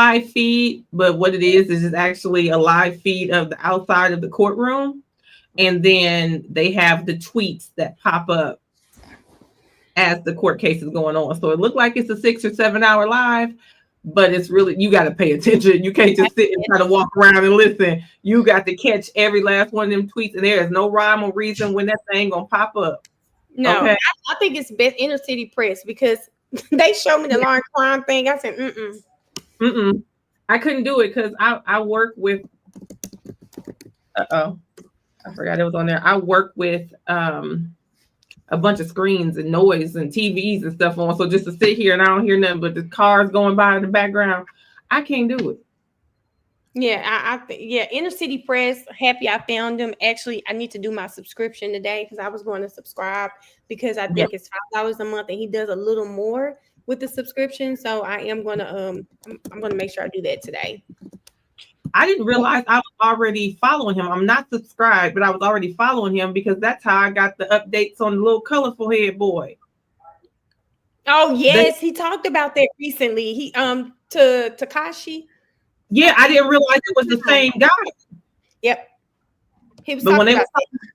live feed, but what it is it's actually a live feed of the outside of the courtroom. And then they have the tweets that pop up as the court case is going on. So it looked like it's a 6 or 7 hour live, but it's really, you got to pay attention. You can't just sit and try to walk around and listen. You got to catch every last one of them tweets, and there is no rhyme or reason when that thing gonna pop up. No, okay? I think it's best inner city press because they showed me the Lauren Klein thing. I said, I couldn't do it because I work with, I forgot it was on there. I work with a bunch of screens and noise and TVs and stuff on. So just to sit here and I don't hear nothing but the cars going by in the background, I can't do it. Yeah, Inner City Press. Happy I found them. Actually, I need to do my subscription today because I was going to subscribe because I think it's $5 a month, and he does a little more with the subscription. So I am gonna I'm gonna make sure I do that today. I didn't realize I was already following him. I'm not subscribed, but I was already following him because that's how I got the updates on the little colorful head boy. Oh yes, he talked about that recently. He to Tekashi. Yeah, I didn't realize it was the same guy. Yep. He was but when they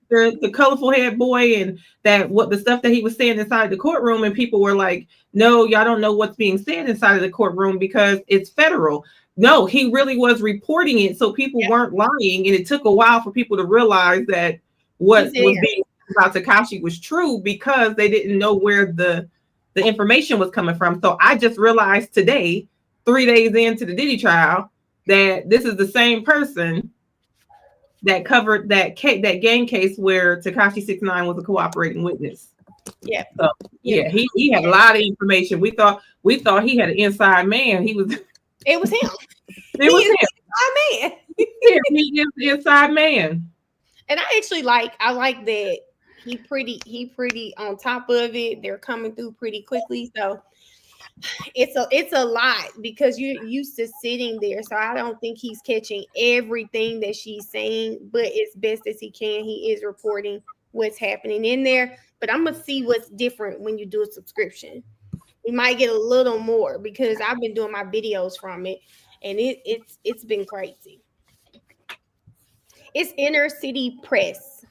were the colorful head boy and the stuff that he was saying inside the courtroom, and people were like, "No, y'all don't know what's being said inside of the courtroom because it's federal." No, he really was reporting it, so people weren't lying, and it took a while for people to realize that what was being said about Tekashi was true because they didn't know where the information was coming from. So I just realized today, 3 days into the Diddy trial, that this is the same person that covered that gang case where Tekashi 6ix9ine was a cooperating witness. Yeah. So he had a lot of information. We thought he had an inside man. It was him. It was him. Inside man. Yeah, he is the inside man. And I like that he pretty on top of it. They're coming through pretty quickly. So it's a lot because you're used to sitting there. So I don't think he's catching everything that she's saying, but as best as he can, he is reporting what's happening in there. But I'm gonna see what's different when you do a subscription. We might get a little more because I've been doing my videos from it, and it's been crazy. It's Inner City Press.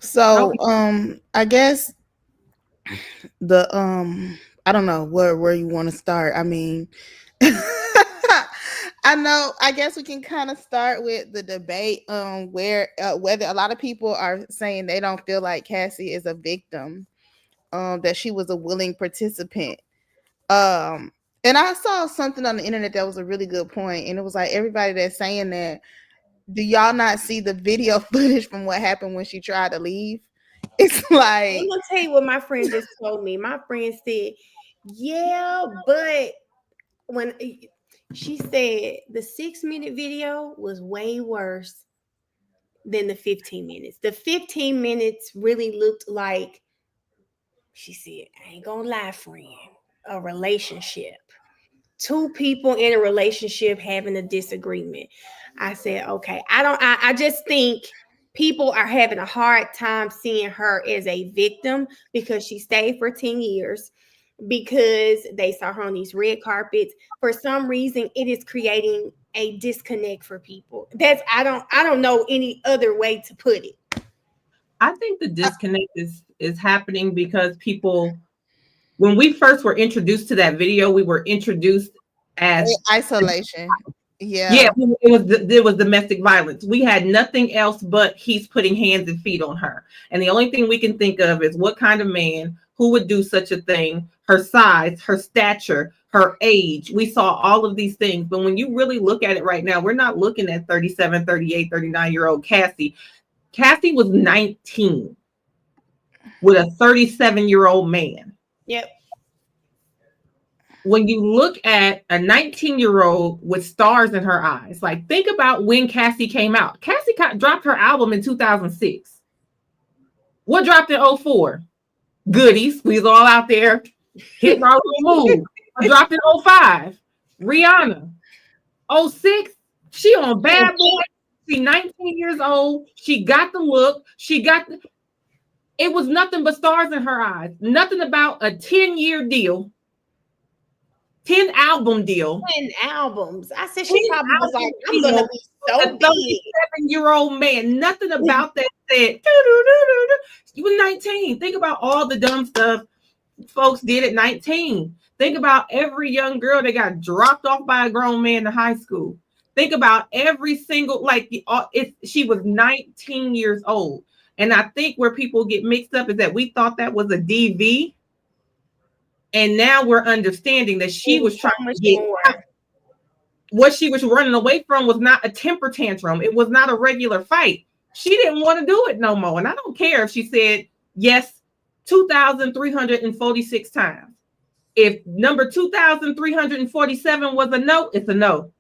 So I guess I don't know where you want to start. I mean, I guess we can kind of start with the debate where whether a lot of people are saying they don't feel like Cassie is a victim, that she was a willing participant. And I saw something on the internet that was a really good point, and it was like, everybody that's saying that, do y'all not see the video footage from what happened when she tried to leave? It's like, I'm gonna tell you what my friend just told me. My friend said, yeah, but when she said the 6-minute video was way worse than the 15 minutes. The 15 minutes really looked like, she said, I ain't gonna lie, friend, a relationship. 2 people in a relationship having a disagreement. I said, okay, I just think people are having a hard time seeing her as a victim because she stayed for 10 years, because they saw her on these red carpets. For some reason, it is creating a disconnect for people. I don't know any other way to put it. I think the disconnect is happening because people, when we first were introduced to that video, we were introduced as isolation. Yeah, it was domestic violence. We had nothing else but he's putting hands and feet on her. And the only thing we can think of is what kind of man who would do such a thing, her size, her stature, her age. We saw all of these things. But when you really look at it right now, we're not looking at 37, 38, 39-year-old Cassie. Cassie was 19 with a 37-year-old man. Yep. When you look at a 19-year-old with stars in her eyes, like, think about when Cassie came out. Cassie dropped her album in 2006. What dropped in 2004? Goodies. We was all out there hitting our little move. What dropped in 2005? Rihanna. 2006, she on Bad Boy. She 19 years old. She got the look. It was nothing but stars in her eyes. Nothing about a 10-year deal, 10 album deal. 10 albums. I said 10 she probably was like, I'm deal gonna be so a big. 37-year-old man. Nothing about that said. "Doo-doo-doo-doo-doo." You were 19. Think about all the dumb stuff folks did at 19. Think about every young girl that got dropped off by a grown man in high school. Think about every single, like, she was 19 years old. And I think where people get mixed up is that we thought that was a DV. And now we're understanding that she was trying to get out. What she was running away from was not a temper tantrum. It was not a regular fight. She didn't want to do it no more. And I don't care if she said yes 2,346 times. If number 2,347 was a no, it's a no.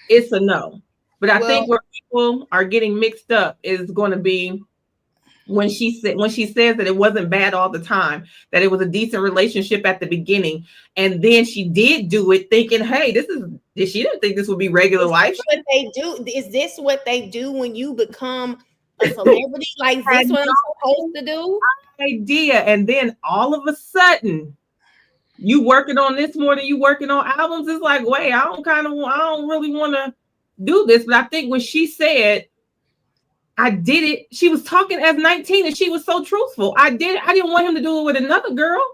It's a no. But I think where people are getting mixed up is going to be when she says that it wasn't bad all the time, that it was a decent relationship at the beginning, and then she did do it thinking, hey, she didn't think this would be regular life. What they do is this what they do when you become a celebrity? Like, this what I'm supposed to do? Idea. And then all of a sudden, you working on this more than you working on albums. It's like, wait, I don't really want to do this. But I think when she said, I did it, she was talking as 19 and she was so truthful. I didn't want him to do it with another girl.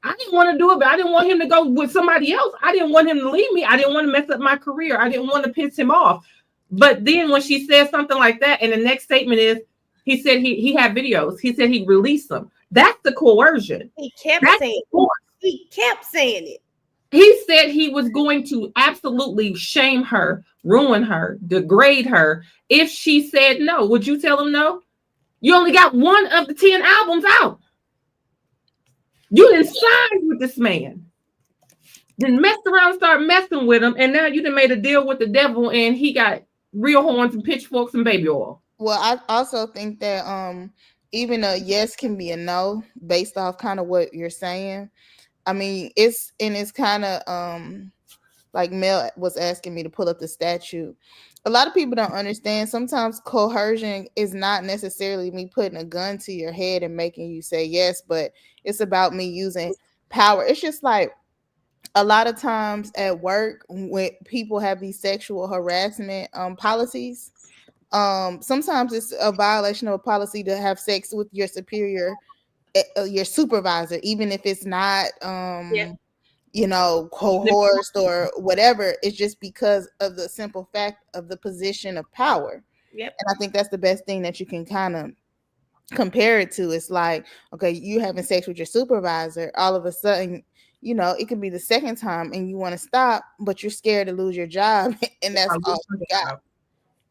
I didn't want to do it, but I didn't want him to go with somebody else. I didn't want him to leave me. I didn't want to mess up my career. I didn't want to piss him off. But then when she says something like that, and the next statement is, he said he had videos. He said he released them. That's the coercion. He kept saying it. He said he was going to absolutely shame her, ruin her, degrade her if she said no. Would you tell him no? You only got one of the 10 albums out. You didn't sign with this man. Then messed around, start messing with him, and now you done made a deal with the devil, and he got real horns and pitchforks and baby oil. Well, I also think that even a yes can be a no based off kind of what you're saying. I mean, it's kind of like Mel was asking me to pull up the statute. A lot of people don't understand. Sometimes coercion is not necessarily me putting a gun to your head and making you say yes, but it's about me using power. It's just like a lot of times at work when people have these sexual harassment policies, sometimes it's a violation of a policy to have sex with your superior, your supervisor, even if it's not coerced or whatever. It's just because of the simple fact of the position of power. Yep. And I think that's the best thing that you can kind of compare it to. It's like, okay, you having sex with your supervisor, all of a sudden, it could be the second time and you want to stop, but you're scared to lose your job, and that's all you got.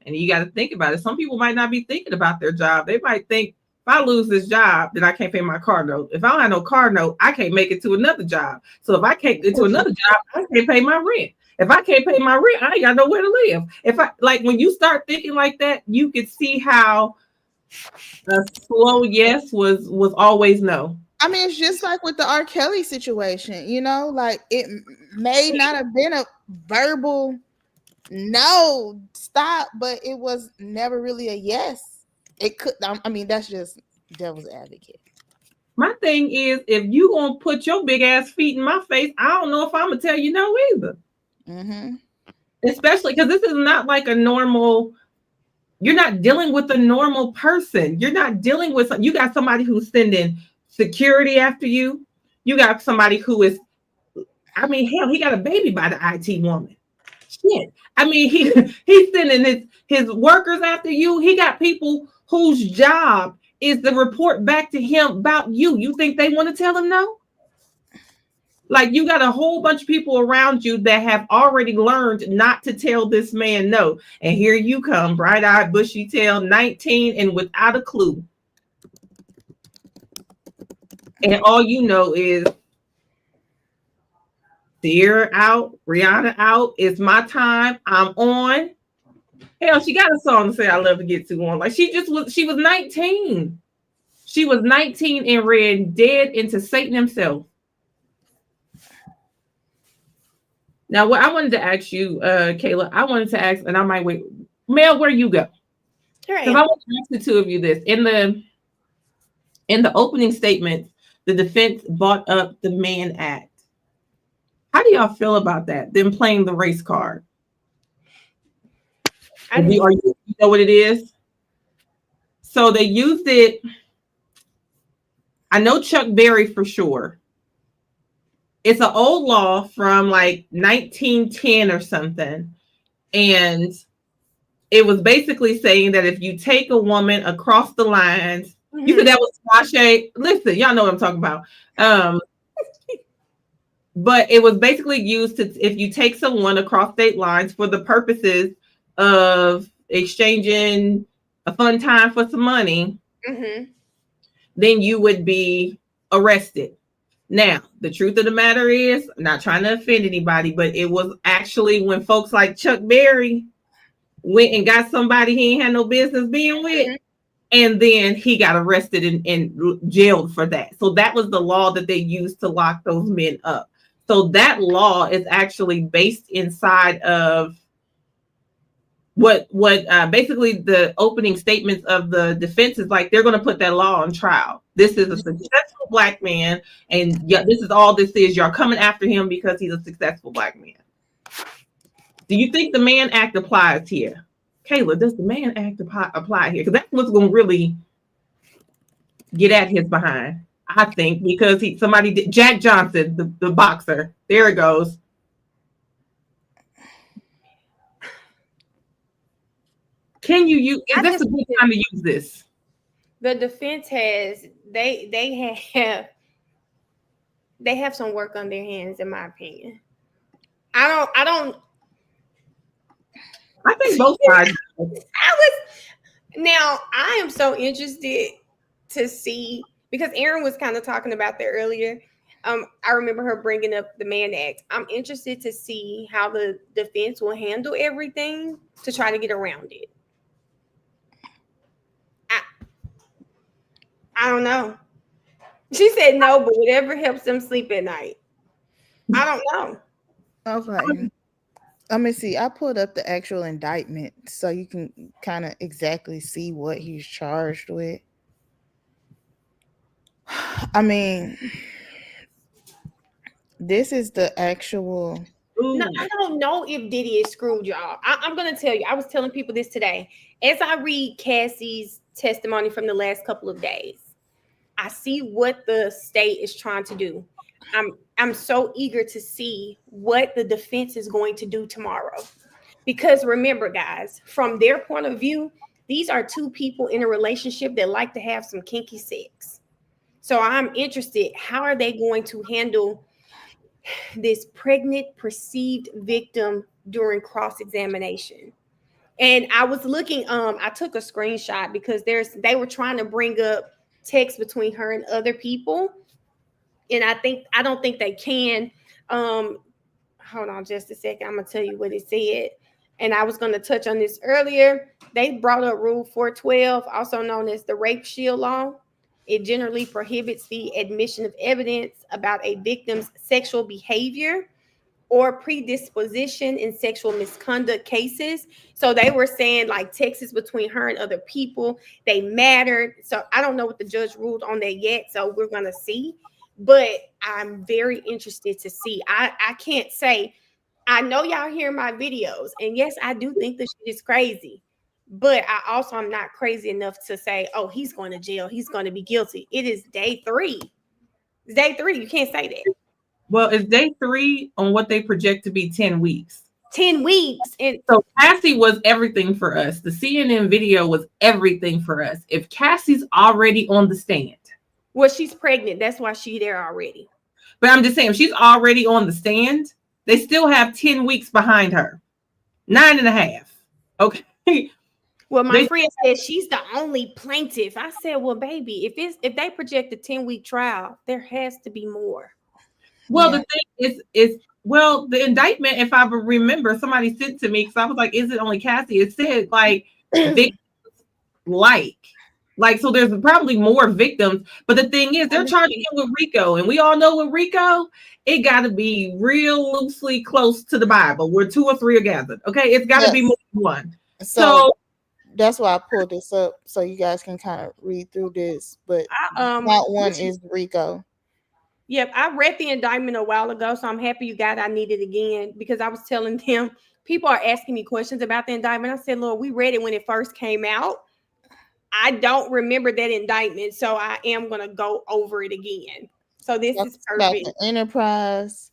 And you got to think about it. Some people might not be thinking about their job. They might think, if I lose this job, then I can't pay my car note. If I don't have no car note, I can't make it to another job. So if I can't get to another job, I can't pay my rent. If I can't pay my rent, I ain't got nowhere to live. When you start thinking like that, you could see how a slow yes was always no. I mean, it's just like with the R. Kelly situation, like it may not have been a verbal no, stop, but it was never really a yes. It could, I mean, that's just devil's advocate. My thing is, if you gonna put your big ass feet in my face, I don't know if I'm gonna tell you no either. Mm-hmm. Especially because this is not like a normal. You're not dealing with a normal person. You're not dealing with. You got somebody who's sending security after you. You got somebody who is. I mean, hell, he got a baby by the IT woman. Shit. I mean, he's sending his workers after you. He got people whose job is to report back to him about you. You think they want to tell him no? Like, you got a whole bunch of people around you that have already learned not to tell this man no. And here you come, bright-eyed, bushy-tailed, 19 and without a clue. And all you know is Sierra out, Rihanna out. It's my time. I'm on. Hell, she got a song to say I love to get to on. Like, she was 19. She was 19 and ran dead into Satan himself. Now, what I wanted to ask you, Kayla, and I might wait. Mel, where you go? Right. Because I want to ask the two of you this. In the opening statement, the defense brought up the Mann Act. How do y'all feel about that? Them playing the race card. You know what it is? So they used it. I know Chuck Berry for sure. It's an old law from like 1910 or something. And it was basically saying that if you take a woman across the lines, you said that was Sashay. Listen, y'all know what I'm talking about. But it was basically used to, if you take someone across state lines for the purposes of exchanging a fun time for some money, then you would be arrested. Now, the truth of the matter is, I'm not trying to offend anybody, but it was actually when folks like Chuck Berry went and got somebody he ain't had no business being with, and then he got arrested and jailed for that. So that was the law that they used to lock those men up. So that law is actually based inside of what basically the opening statements of the defense is like. They're going to put that law on trial. This is a successful black man, and this is all this is. Y'all coming after him because he's a successful black man. Do you think the Mann Act applies here? Kayla, does the Mann Act apply here? Because that's what's going to really get at his behind, I think, because somebody did. Jack Johnson, the boxer. There it goes. Can you use? Is this a good time to use this? The defense has they have some work on their hands, in my opinion. I think both sides. I am so interested to see, because Aaron was kind of talking about that earlier. I remember her bringing up the Mann Act. I'm interested to see how the defense will handle everything to try to get around it. I don't know. She said no, but whatever helps them sleep at night. I don't know. Okay. Let me see. I pulled up the actual indictment so you can kind of exactly see what he's charged with. I mean, this is the actual. No, I don't know if Diddy is screwed, y'all. I'm going to tell you. I was telling people this today. As I read Cassie's testimony from the last couple of days, I see what the state is trying to do. I'm so eager to see what the defense is going to do tomorrow. Because remember, guys, from their point of view, these are two people in a relationship that like to have some kinky sex. So I'm interested, how are they going to handle this pregnant perceived victim during cross-examination? And I was looking, I took a screenshot because they were trying to bring up text between her and other people. And I don't think they can. Hold on just a second. I'm going to tell you what it said. And I was going to touch on this earlier. They brought up Rule 412, also known as the Rape Shield Law. It generally prohibits the admission of evidence about a victim's sexual behavior or predisposition in sexual misconduct cases. So they were saying like texts between her and other people, they mattered. So I don't know what the judge ruled on that yet. So we're going to see. But I'm very interested to see. I can't say, I know y'all hear my videos. And yes, I do think that shit is crazy. But I also am not crazy enough to say, oh, he's going to jail. He's going to be guilty. It is day 3. It's day 3. You can't say that. Well, it's day 3 on what they project to be 10 weeks. 10 weeks. And so Cassie was everything for us. The CNN video was everything for us. If Cassie's already on the stand. Well, she's pregnant. That's why she's there already. But I'm just saying, if she's already on the stand, they still have 10 weeks behind her. 9.5. Okay. Well, my friend said she's the only plaintiff. I said, well, baby, if they project a 10-week trial, there has to be more. Well, the thing is the indictment, if I remember, somebody sent to me because I was like, is it only Cassie? It said like victims like, so there's probably more victims. But the thing is, they're charging him with RICO. And we all know with RICO, it got to be real loosely close to the Bible where 2 or 3 are gathered. Okay. It's got to be more than one. So That's why I pulled this up so you guys can kind of read through this. But that one is Rico. Yep, I read the indictment a while ago, so I'm happy you got. I need it again because I was telling them people are asking me questions about the indictment. I said, Lord, we read it when it first came out. I don't remember that indictment, so I am gonna go over it again. So this is perfect. About the Enterprise.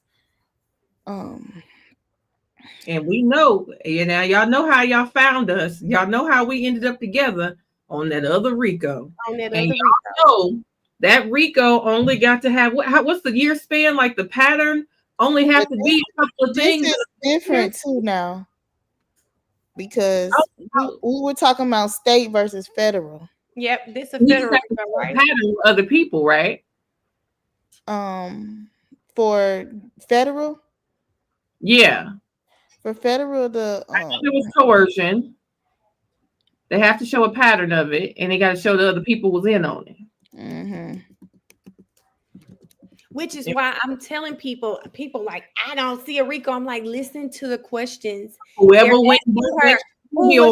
And we know, y'all know how y'all found us. Y'all know how we ended up together on that other Rico. Know that Rico only got to have what's the year span? Like the pattern only have to be a couple of things. This is different too now because we were talking about state versus federal. Yep, this is a federal right? Pattern with other people, right? For federal, yeah. For federal, it was coercion. They have to show a pattern of it, and they got to show the other people was in on it. Mm-hmm. Which is why I'm telling people like, I don't see a Rico. I'm like, listen to the questions. Whoever went her, who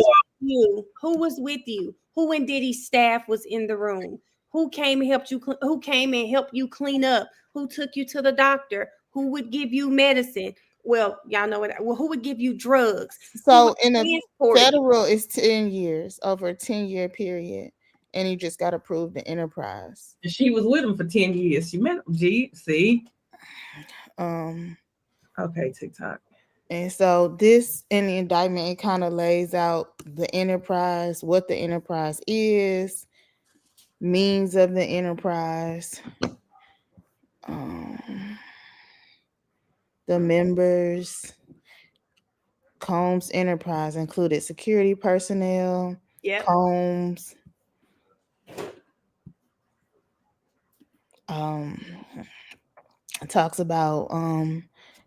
was with you? Who in Diddy's staff was in the room? Who came and helped you? Who came and helped you clean up? Who took you to the doctor? Who would give you medicine? Well, y'all know what. Well, who would give you drugs? So in a federal, it's 10 years over a 10-year period, and you just got approved the Enterprise. She was with him for 10 years. She met him. See. Okay, TikTok. And so this in the indictment, it kind of lays out the Enterprise, what the Enterprise is, means of the Enterprise, the members. Combs Enterprise included security personnel. Yep. Combs. Talks about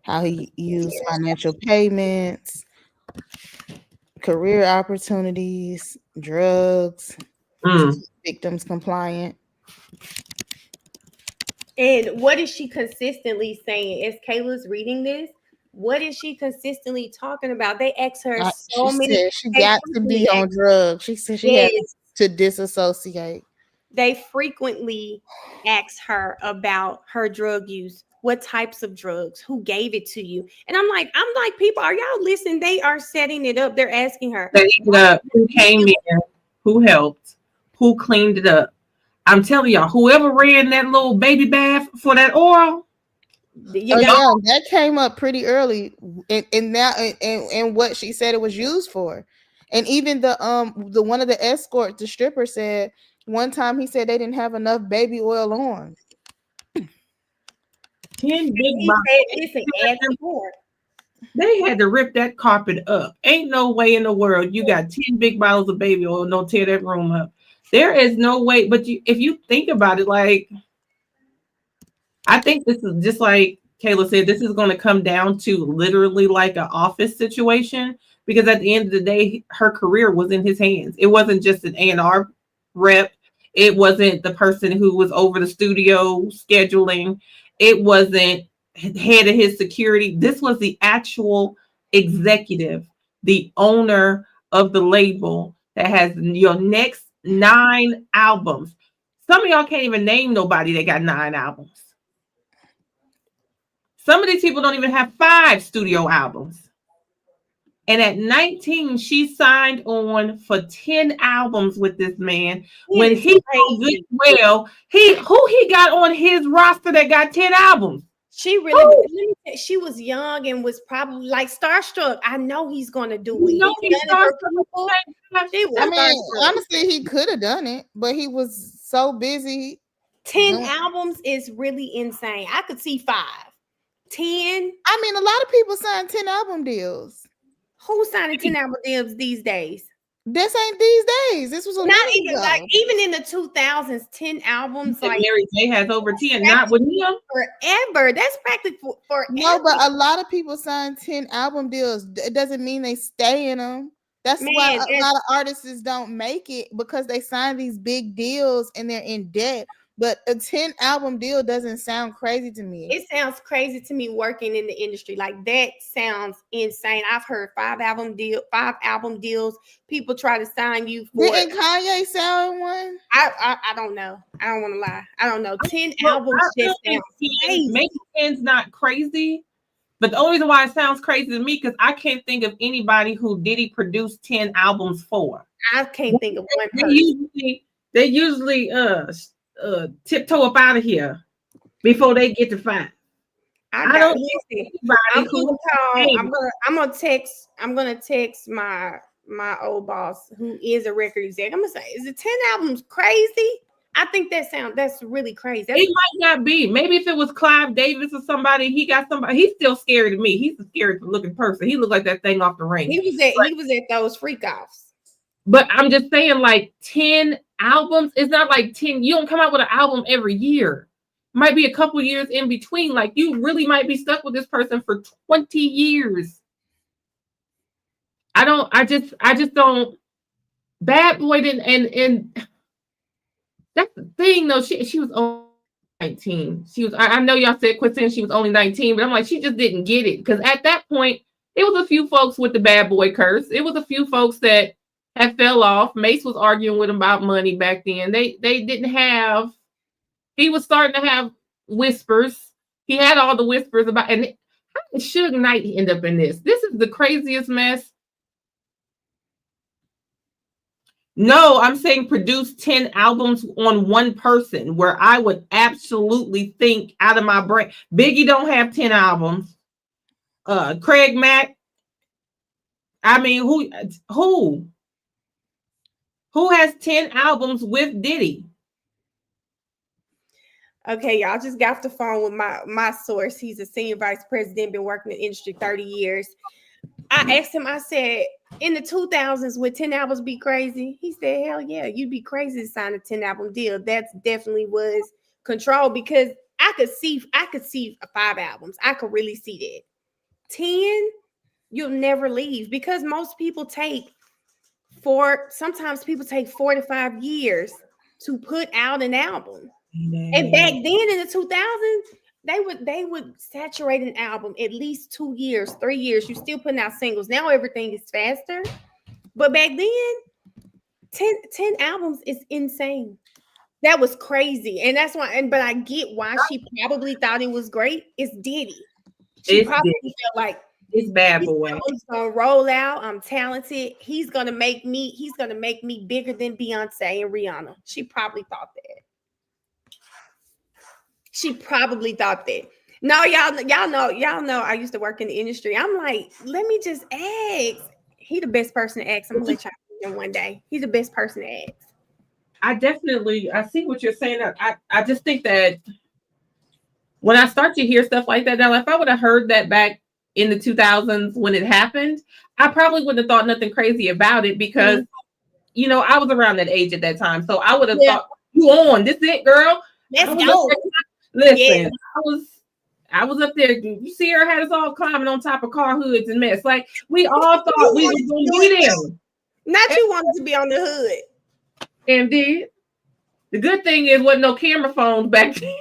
how he used financial payments, career opportunities, drugs, victims compliant. And what is she consistently saying? As Kayla's reading this, what is she consistently talking about? They ask her she got to be on drugs. She said she had to disassociate. They frequently ask her about her drug use. What types of drugs? Who gave it to you? And I'm like, people, are y'all listening? They are setting it up. They're asking her. Who came in? Who helped? Who cleaned it up? I'm telling y'all, whoever ran that little baby bath for that oil. That came up pretty early, and what she said it was used for, and even the one of the escorts, the stripper, said one time he said they didn't have enough baby oil on. 10 big bottles. They had to rip that carpet up. Ain't no way in the world you got 10 big bottles of baby oil. Don't tear that room up. There is no way. But if you think about it, like, I think this is just like Kayla said, this is going to come down to literally like an office situation, because at the end of the day, her career was in his hands. It wasn't just an A&R rep. It wasn't the person who was over the studio scheduling. It wasn't head of his security. This was the actual executive, the owner of the label that has your next 9 albums. Some of y'all can't even name nobody that got 9 albums. Some of these people don't even have 5 studio albums. And at 19, she signed on for 10 albums with this man. When he did well, who he got on his roster that got 10 albums? She really, she was young and was probably like starstruck. I know he's going to do it. Honestly, he could have done it, but he was so busy. 10 albums is really insane. I could see 5. 10. I mean, a lot of people sign 10 album deals. Who's signing 10 album deals these days? This ain't these days. This was not even ago. Like even in the 2000s, 10 albums. Like Mary J has over 10, not with him forever. That's practically forever. No, but a lot of people sign 10 album deals. It doesn't mean they stay in them. That's why a lot of artists don't make it, because they sign these big deals and they're in debt. But a 10 album deal doesn't sound crazy to me. It sounds crazy to me working in the industry. Like that sounds insane. I've heard 5 album deals. People try to sign you for. Didn't Kanye sign one? I don't know. I don't want to lie. I don't know. 10 albums just sounds crazy. Maybe 10's not crazy, but the only reason why it sounds crazy to me because I can't think of anybody who Diddy produced 10 albums for. I can't think of one person. They usually tiptoe up out of here before they get to 5. I don't listen. I'm gonna text my old boss who is a record exec. I'm gonna say, is it 10 albums crazy? I think that's really crazy. It might not be. Maybe if it was Clive Davis or somebody, he's still scary to me. He's a scary looking person. He looked like that thing off the ring. He was at those freak offs. But I'm just saying, like 10 albums, it's not like 10. You don't come out with an album every year. Might be a couple years in between. Like you really might be stuck with this person for 20 years. I just don't. Bad Boy didn't, and that's the thing though. She was only 19. I know y'all said quit saying she was only 19, but I'm like, she just didn't get it. Because at that point, it was a few folks with the bad boy curse. It was a few folks that had fell off. Mace was arguing with him about money back then. They didn't have. He was starting to have whispers. He had all the whispers about. And how did Suge Knight end up in this? This is the craziest mess. No, I'm saying produce 10 albums on one person where I would absolutely think out of my brain. Biggie don't have 10 albums. Craig Mack. I mean, who has 10 albums with Diddy? Okay, y'all just got off the phone with my source. He's a senior vice president, been working in the industry 30 years. I asked him, I said, in the 2000s, would 10 albums be crazy? He said, hell yeah, you'd be crazy to sign a 10 album deal. That's definitely was control because I could see 5 albums. I could really see that. 10, you'll never leave because most people sometimes people take 4 to 5 years to put out an album. And back then in the 2000s, they would saturate an album at least 2 years, 3 years. You're still putting out singles. Now everything is faster. But back then, 10 albums is insane. That was crazy. And that's why, but I get why she probably thought it was great. It's Diddy. She probably felt like it's Bad Boy. He's gonna roll out. I'm talented. He's gonna make me bigger than Beyonce and Rihanna. She probably thought that. She probably thought that. No, y'all know I used to work in the industry. I'm like, let me just ask. He the best person to ask. I'm gonna let y'all know one day. He's the best person to ask. I see what you're saying. I just think that when I start to hear stuff like that, now if I would have heard that back in the 2000s when it happened, I probably wouldn't have thought nothing crazy about it because, I was around that age at that time. So I would have thought, you on, this it, girl. Let's go. Listen, I was up there. You see her had us all climbing on top of car hoods and mess. Like we all thought we was gonna be there. Not you wanted to be on the hood. Indeed. The good thing is wasn't no camera phones back then.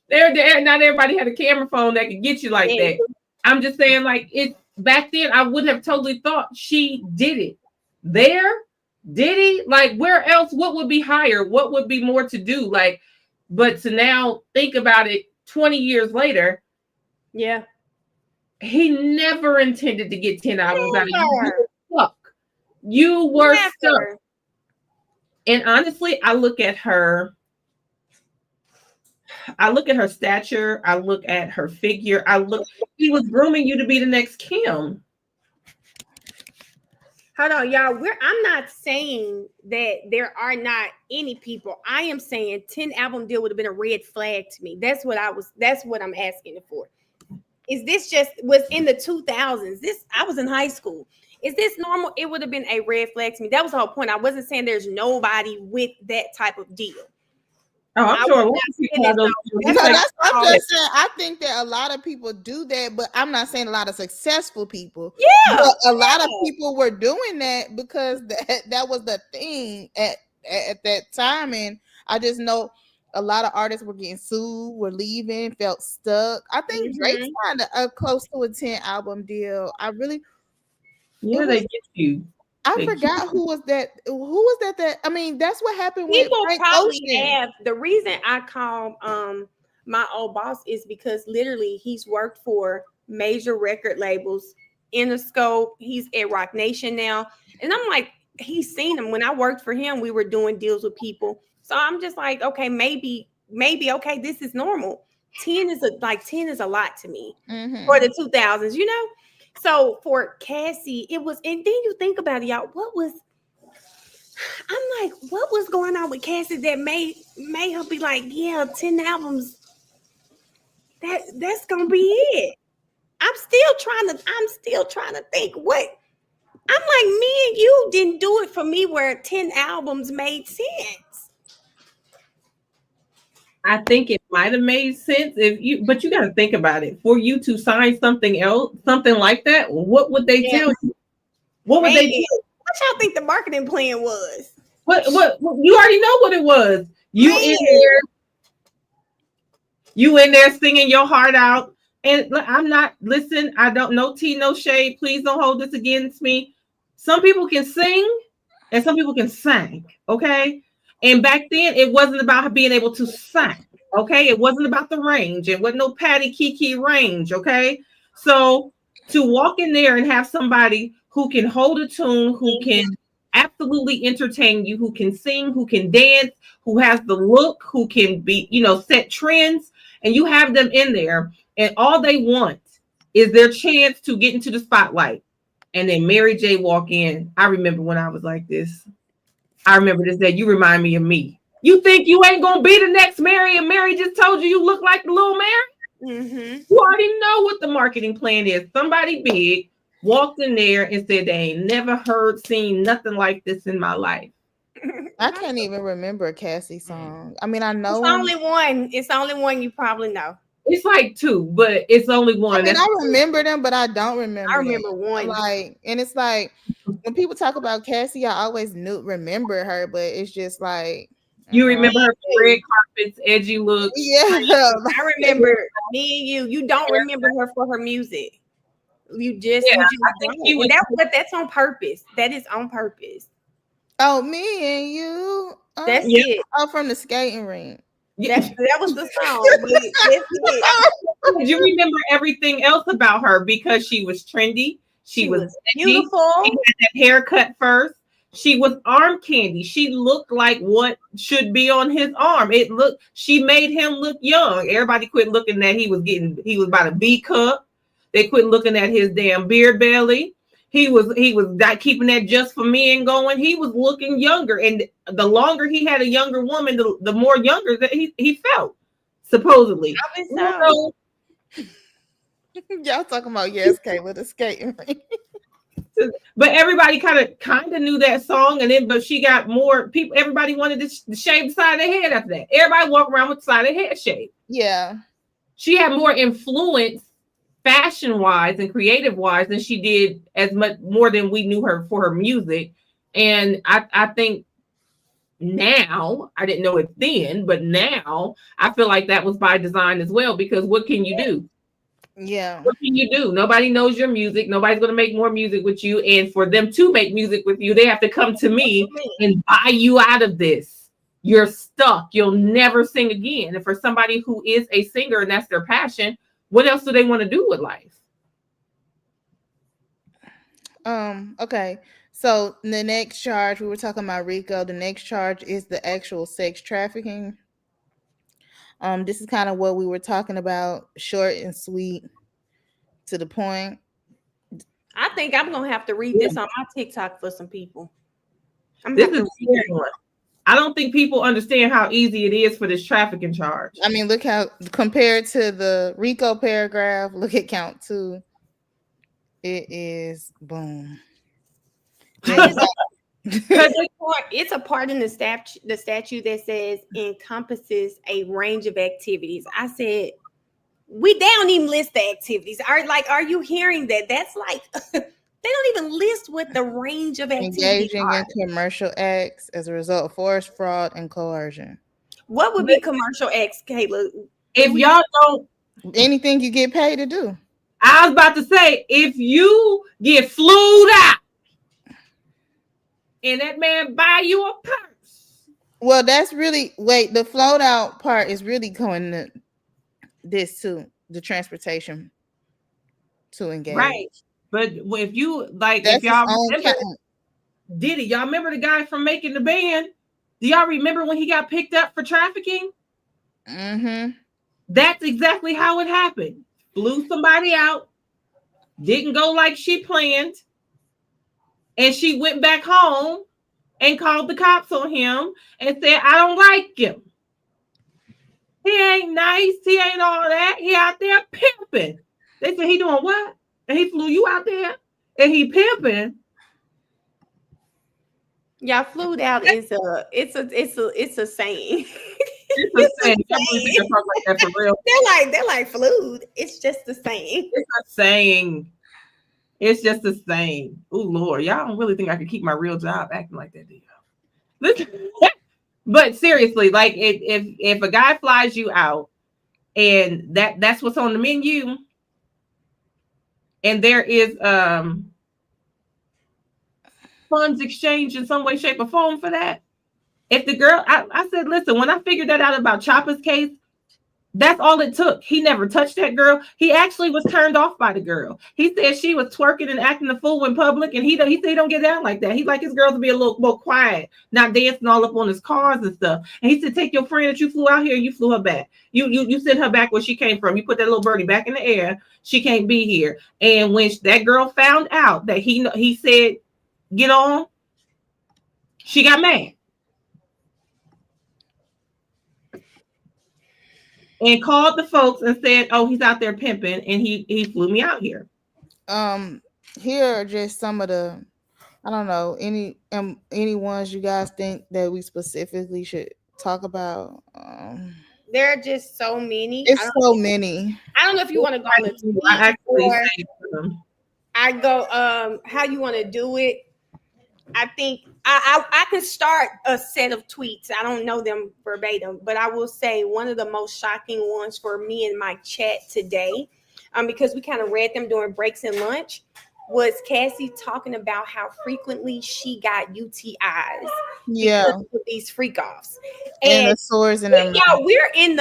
Not everybody had a camera phone that could get you like that. I'm just saying, like it back then, I would have totally thought she did it. There, Diddy, like where else? What would be higher? What would be more to do? Like. But to now think about it 20 years later, yeah, he never intended to get 10 albums out of you. You were stuck. And honestly, I look at her stature, I look at her figure, he was grooming you to be the next Kim. Hold on, y'all. I'm not saying that there are not any people. I am saying 10 album deal would have been a red flag to me. That's what I'm asking it for. Is this was in the 2000s? I was in high school. Is this normal? It would have been a red flag to me. That was the whole point. I wasn't saying there's nobody with that type of deal. Oh, I'm sure. I'm just saying, I think that a lot of people do that, but I'm not saying a lot of successful people. Yeah, but a lot of people were doing that because that was the thing at that time, and I just know a lot of artists were getting sued, were leaving, felt stuck. I think Drake's kind of close to a 10 album deal. Yeah, they get you. I forgot who was that. Who was that? That I mean, that's what happened with People Frank probably Ocean. have. The reason I call my old boss is because literally he's worked for major record labels, Interscope. He's at Rock Nation now, and I'm like, he's seen them. When I worked for him, we were doing deals with people. So I'm just like, okay, maybe, okay, this is normal. 10 is a lot to me for the 2000s, you know. So for Cassie, it was, and then you think about it, y'all. I'm like, what was going on with Cassie that made her be like, yeah, 10 albums. That's gonna be it. I'm still trying to think what. I'm like, me and you didn't do it for me where 10 albums made sense. I think it might have made sense but you got to think about it. For you to sign something else, something like that, what would they tell you? What would they do? What y'all think the marketing plan was? What you already know what it was. You in there singing your heart out. And I'm not, listen, I don't know tea, no shade. Please don't hold this against me. Some people can sing and some people can sing. Okay. And back then it wasn't about being able to sing. Okay. It wasn't about the range. It wasn't no Patty Kiki range. Okay. So to walk in there and have somebody who can hold a tune, who can absolutely entertain you, who can sing, who can dance, who has the look, who can be, set trends, and you have them in there, and all they want is their chance to get into the spotlight. And then Mary J walk in. I remember when I was like this. I remember this day. You remind me of me. You think you ain't gonna be the next Mary, and Mary just told you look like the little Mary? You already know what the marketing plan is. Somebody big walked in there and said they ain't never seen nothing like this in my life. I can't even remember a Cassie song. I mean, I know it's only one. It's the only one you probably know. It's like two, but it's only one. I mean, I remember them, but I don't remember. I remember one. And it's like when people talk about Cassie, I always remember her, but it's just like you remember her red carpets, edgy look. Yeah, I remember me and you. You don't remember her for her music. You just, that's on purpose. That is on purpose. Oh, me and you. That's it. Oh, from the skating rink. That was the song. You remember everything else about her because she was trendy. She was beautiful. She had that haircut first. She was arm candy. She looked like what should be on his arm. She made him look young. Everybody quit looking that he was about a B cup. They quit looking at his damn beer belly. He was not keeping that just for men going. He was looking younger. And the longer he had a younger woman, the more younger that he felt, supposedly. So. Y'all talking about Kayla, the skating rink. But everybody kind of knew that song, but she got more people. Everybody wanted to shave the side of their head after that. Everybody walked around with the side of their head shaved. Yeah, she had more influence, fashion-wise and creative-wise, than she did as much more than we knew her for her music. And I think now, I didn't know it then, but now I feel like that was by design as well. Because what can you do? Yeah. What can you do? Nobody knows your music. Nobody's going to make more music with you. And for them to make music with you, they have to come to me and buy you out of this. You're stuck. You'll never sing again. And for somebody who is a singer and that's their passion, what else do they want to do with life? Okay. So the next charge, we were talking about Rico. The next charge is the actual sex trafficking. This is kind of what we were talking about, short and sweet, to the point. I think I'm gonna have to read this on my TikTok for some people. I don't think people understand how easy it is for this trafficking charge. I mean, look how compared to the Rico paragraph, look at count 2. It is boom. It's a part in the statute that says encompasses a range of activities. I said, they don't even list the activities. Are you hearing that? That's like they don't even list what the range of activities engaging in commercial acts as a result of force, fraud, and coercion. What would be commercial X, Kayla? If y'all don't, anything you get paid to do. I was about to say, if you get flued out and that man buy you a purse. Well, that's really the float out part is really going to this too, the transportation to engage. Right. But if you like, That's if y'all remember Diddy, y'all remember the guy from Making the Band? Do y'all remember when he got picked up for trafficking? Mm-hmm. That's exactly how it happened. Flew somebody out, didn't go like she planned, and she went back home and called the cops on him and said, I don't like him. He ain't nice. He ain't all that. He out there pimping. They said, he doing what? And he flew you out there and he pimping. Y'all flew out is it's a saying. It's a saying. They're talking like that for real. They're like flued. It's just a saying. It's a saying. It's just a saying. Oh Lord, y'all don't really think I could keep my real job acting like that, do you? Listen, but seriously, like if a guy flies you out and that's what's on the menu, and there is funds exchange in some way, shape, or form for that. If the girl, I said, listen, when I figured that out about Chopper's case, that's all it took. He never touched that girl. He actually was turned off by the girl. He said she was twerking and acting a fool in public, and he said he don't get down like that. He like his girls to be a little more quiet, not dancing all up on his cars and stuff. And he said, take your friend that you flew out here, and you flew her back. You sent her back where she came from. You put that little birdie back in the air. She can't be here. And when that girl found out that he said, get on, she got mad. And called the folks and said, oh, he's out there pimping, and he flew me out here. Here are just some of the, I don't know, any ones you guys think that we specifically should talk about. There are just so many. It's so many. I don't know if you want to go on the tweet I go how you want to do it. I think I could start a set of tweets. I don't know them verbatim, but I will say one of the most shocking ones for me in my chat today, because we kind of read them during breaks and lunch, was Cassie talking about how frequently she got UTIs. Yeah, with these freak offs and the sores in her mouth. We're in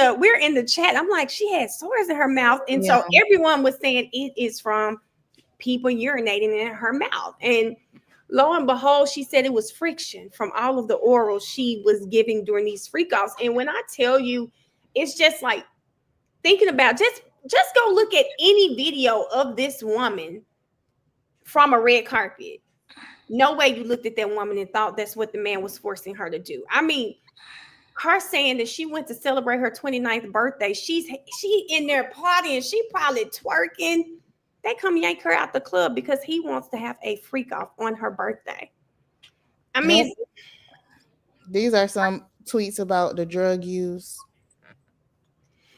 the chat. I'm like, she had sores in her mouth, and so everyone was saying it is from people urinating in her mouth, and lo and behold, she said it was friction from all of the oral she was giving during these freak offs. And when I tell you, it's just like thinking about just go look at any video of this woman from a red carpet. No way you looked at that woman and thought that's what the man was forcing her to do. I mean, her saying that she went to celebrate her 29th birthday. She in there partying. She probably twerking. They come yank her out the club because he wants to have a freak off on her birthday. I mean, these are some tweets about the drug use.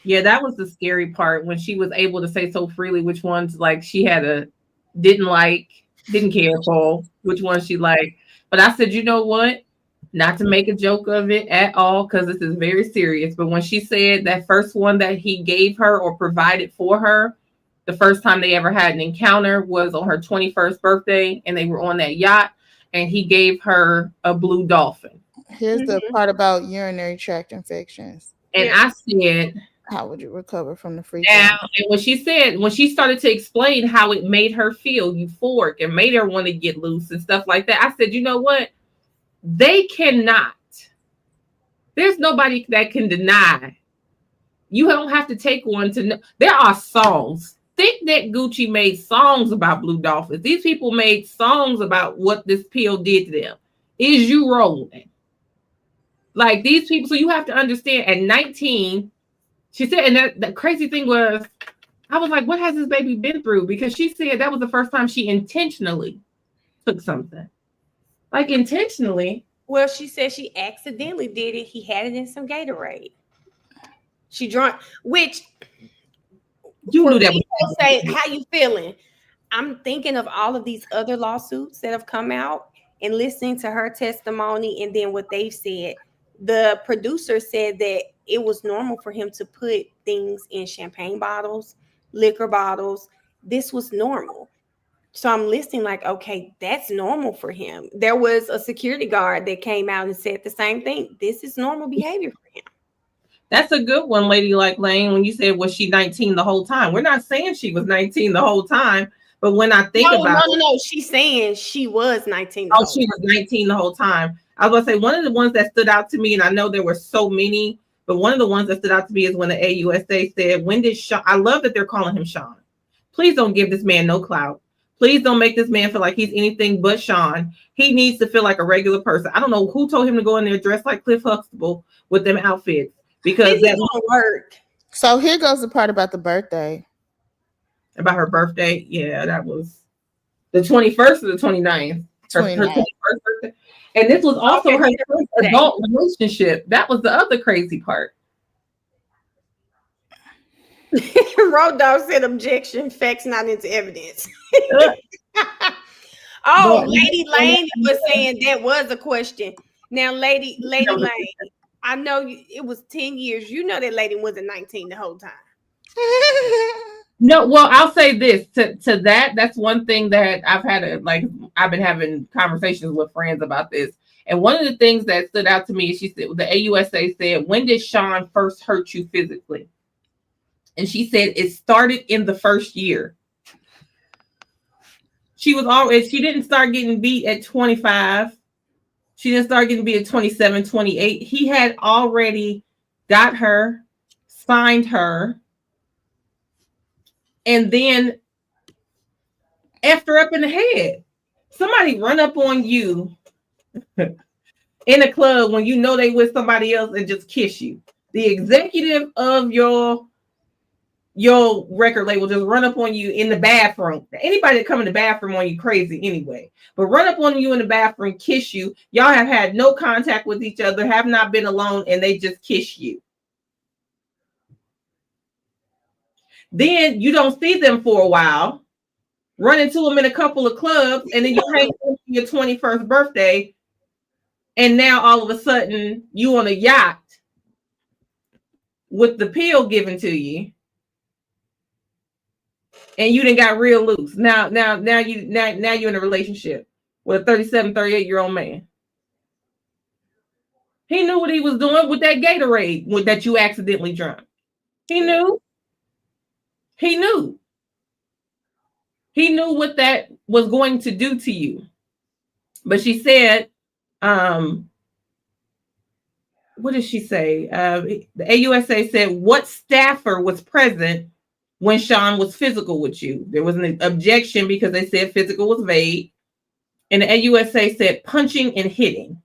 Yeah, that was the scary part when she was able to say so freely which ones like she didn't care for, which ones she liked. But I said, you know what? Not to make a joke of it at all, because this is very serious. But when she said that first one that he gave her or provided for her, the first time they ever had an encounter was on her 21st birthday, and they were on that yacht, and he gave her a blue dolphin. Here's the part about urinary tract infections. And I said, how would you recover from the freak? Now, and when she started to explain how it made her feel euphoric and made her want to get loose and stuff like that, I said, you know what? They cannot. There's nobody that can deny. You don't have to take one to know. There are songs. Think that Gucci made songs about blue dolphins. These people made songs about what this pill did to them. Is you rolling? Like these people, so you have to understand at 19, she said, and that crazy thing was, I was like, what has this baby been through? Because she said that was the first time she intentionally took something. Like intentionally. Well, she said she accidentally did it. He had it in some Gatorade. She drank, which you knew that. People say, how you feeling? I'm thinking of all of these other lawsuits that have come out and listening to her testimony and then what they've said. The producer said that it was normal for him to put things in champagne bottles, liquor bottles. This was normal. So I'm listening like, okay, that's normal for him. There was a security guard that came out and said the same thing. This is normal behavior for him. That's a good one, Lady Like Lane, when you said, was she 19 the whole time? We're not saying she was 19 the whole time, but when I think about it. No. She's saying she was 19. She was 19 the whole time. I was going to say, one of the ones that stood out to me, and I know there were so many, but one of the ones that stood out to me is when the AUSA said, when did Sean, I love that they're calling him Sean. Please don't give this man no clout. Please don't make this man feel like he's anything but Sean. He needs to feel like a regular person. I don't know who told him to go in there dressed like Cliff Huxtable with them outfits, because that won't work. So here goes the part about the birthday. About her birthday. Yeah, that was the 21st or the 29th. Her 21st birthday. And this was also her first adult relationship. That was the other crazy part. Road Dog said objection, facts not into evidence. Lady Lane was saying that was a question. Now, Lady Lane, I know it was 10 years. You know that lady wasn't 19 the whole time. No, well, I'll say this to that. That's one thing that I've been having conversations with friends about this. And one of the things that stood out to me is she said, the AUSA said, when did Sean first hurt you physically? And she said it started in the first year. She didn't start getting beat at 25. She didn't start getting beat at 27, 28. He had already got her, signed her, and then effed her up in the head. Somebody run up on you in a club when you know they with somebody else and just kiss you. The executive of your record label just run up on you in the bathroom. Anybody that come in the bathroom on you crazy anyway. But run up on you in the bathroom, kiss you. Y'all have had no contact with each other, have not been alone, and they just kiss you. Then you don't see them for a while, run into them in a couple of clubs, and then you hang on your 21st birthday, and now all of a sudden you on a yacht with the pill given to you, and you done got real loose. Now you're in a relationship with a 37, 38-year-old man. He knew what he was doing with that Gatorade that you accidentally drank. He knew. He knew what that was going to do to you. But she said, what did she say? The AUSA said, what staffer was present when Sean was physical with you? There was an objection because they said physical was vague. And the AUSA said punching and hitting.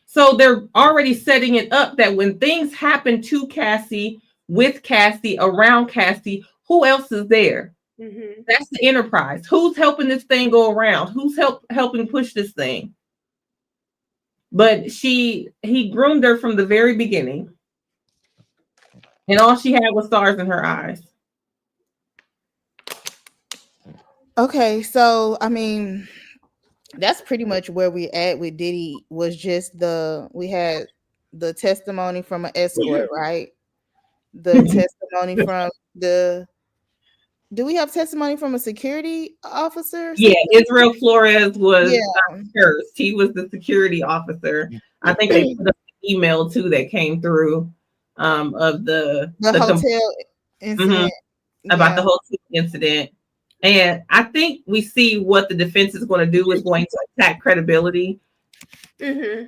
So they're already setting it up that when things happen to Cassie, with Cassie, around Cassie, who else is there? Mm-hmm. That's the enterprise. Who's helping this thing go around? Who's helping push this thing? But he groomed her from the very beginning. And all she had was stars in her eyes. Okay, so I mean, that's pretty much where we at with Diddy. Was just we had the testimony from an escort, right? The testimony from do we have testimony from a security officer? Yeah, Israel Flores was first. He was the security officer. I think they put up an email too that came through of the hotel incident. About the hotel incident. And I think we see what the defense is going to do is going to attack credibility. Mm-hmm.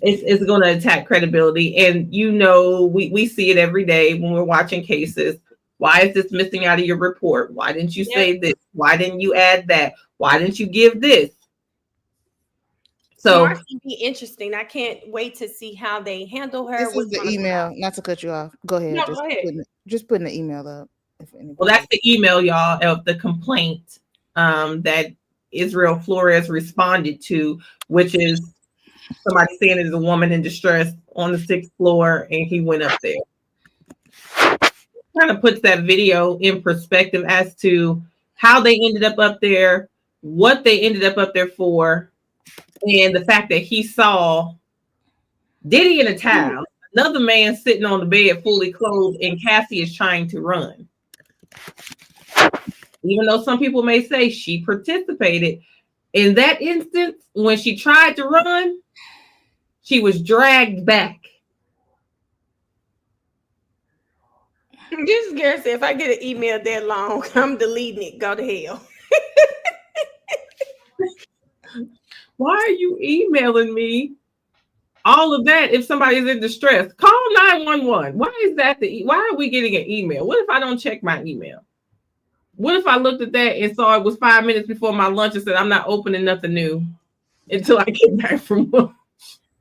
It's going to attack credibility. And, we see it every day when we're watching cases. Why is this missing out of your report? Why didn't you say this? Why didn't you add that? Why didn't you give this? So it's going to be interesting. I can't wait to see how they handle her. This is the email. Not to cut you off. Go ahead. No, go ahead. Just putting the email up. Well, that's the email, y'all, of the complaint that Israel Flores responded to, which is somebody saying there's a woman in distress on the 6th floor, and he went up there. Kind of puts that video in perspective as to how they ended up there, what they ended up there for, And the fact that he saw Diddy in a towel, another man sitting on the bed fully clothed, and Cassie is trying to run. Even though some people may say she participated, in that instance, when she tried to run, she was dragged back. This girl said, if I get an email that long, I'm deleting it. Go to hell. Why are you emailing me all of that if somebody is in distress? Call 911. Why is that why are we getting an email? What if I don't check my email? What if I looked at that and saw it was 5 minutes before my lunch and said, I'm not opening nothing new until I get back from work?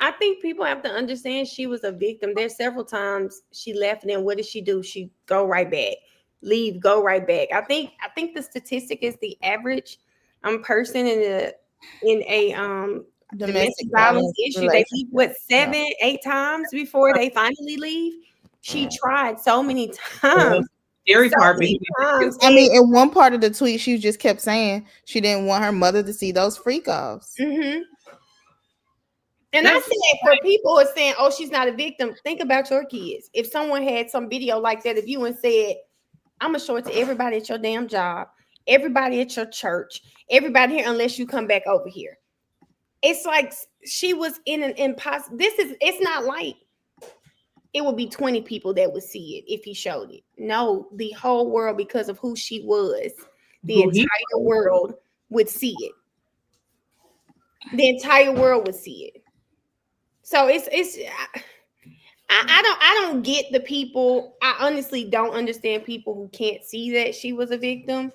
I think people have to understand she was a victim. There's several times she left, and then what did she do? She go right back, leave, go right back. I think the statistic is the average person in a domestic violence issue. They leave 7-8 times before they finally leave. She tried so many times. I mean, in one part of the tweet, she just kept saying she didn't want her mother to see those freak offs. Mm-hmm. And I said, for people who are saying, oh, she's not a victim, think about your kids. If someone had some video like that of you and said, I'm going to show it to everybody at your damn job, everybody at your church, everybody here, unless you come back over here. It's like she was in an impossible. It's not like it would be 20 people that would see it if he showed it. No, the whole world, because of who she was, the entire world would see it. The entire world would see it. So I don't get the people. I honestly don't understand people who can't see that she was a victim,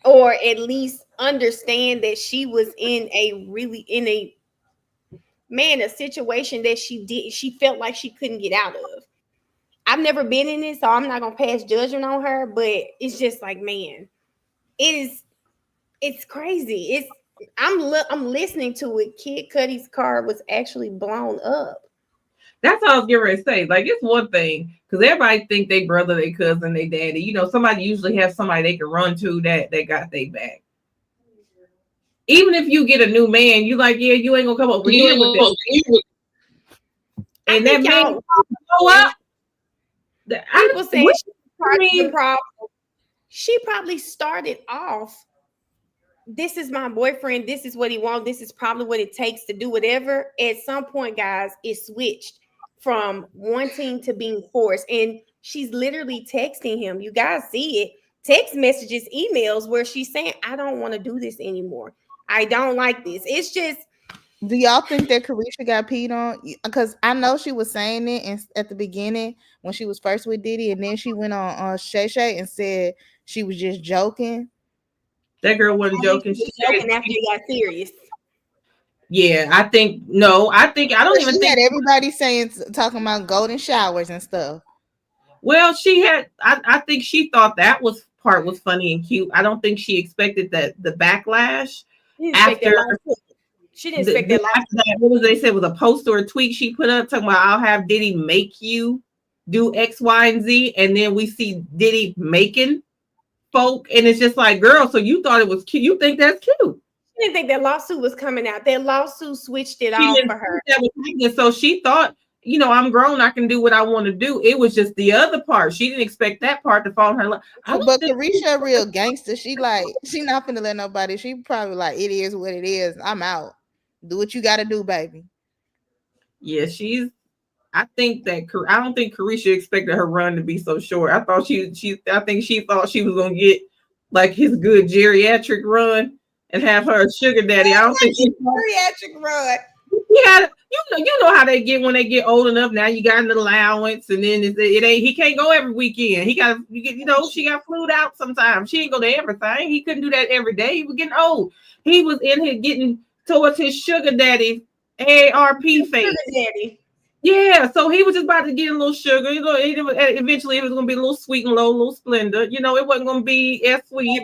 or at least understand that she was in a situation that she felt like she couldn't get out of. I've never been in it, so I'm not gonna pass judgment on her, but it's just like, man, it's crazy. I'm listening to it. Kid Cudi's car was actually blown up. That's all I was getting ready to say. Like, it's one thing because everybody think they brother, they cousin, they daddy. You know, somebody usually has somebody they can run to that they got their back. Even if you get a new man, you like, yeah, you ain't gonna come over here with this. And that man go up. People say the problem. She probably started off, this is my boyfriend, this is what he wants, this is probably what it takes to do whatever. At some point, guys, it switched from wanting to being forced. And she's literally texting him. You guys see it. Text messages, emails where she's saying, I don't want to do this anymore. I don't like this. It's just. Do y'all think that Carisha got peed on? Because I know she was saying it at the beginning when she was first with Diddy, and then she went on Shay Shay and said she was just joking. That girl wasn't joking. She was joking after he got serious. Yeah, I don't even think everybody talking about golden showers and stuff. Well, I think she thought that part was funny and cute. I don't think she expected that the backlash after. She didn't expect that. After that, what was they said was a post or a tweet she put up talking about, I'll have Diddy make you do X, Y, and Z, and then we see Diddy making folk, and it's just like, girl, so you thought it was cute? You think that's cute? She didn't think that lawsuit was coming out. That lawsuit switched it off for her. So she thought, you know, I'm grown, I can do what I want to do. It was just the other part. She didn't expect that part to fall in her life. But Carisha, real gangster. She not finna let nobody. She probably like, it is what it is. I'm out. Do what you got to do, baby. Yeah, I don't think Carisha expected her run to be so short. I think she thought she was gonna get like his good geriatric run and have her a sugar daddy. I don't think she geriatric run. Yeah, you know how they get when they get old enough. Now you got an allowance, and then he can't go every weekend. She got flued out sometimes. She ain't go to everything. He couldn't do that every day. He was getting old. He was in here getting towards his sugar daddy AARP phase. Sugar daddy. Yeah, so he was just about to get a little sugar. You know, eventually it was going to be a little sweet and low, a little Splendor. You know, it wasn't going to be as sweet.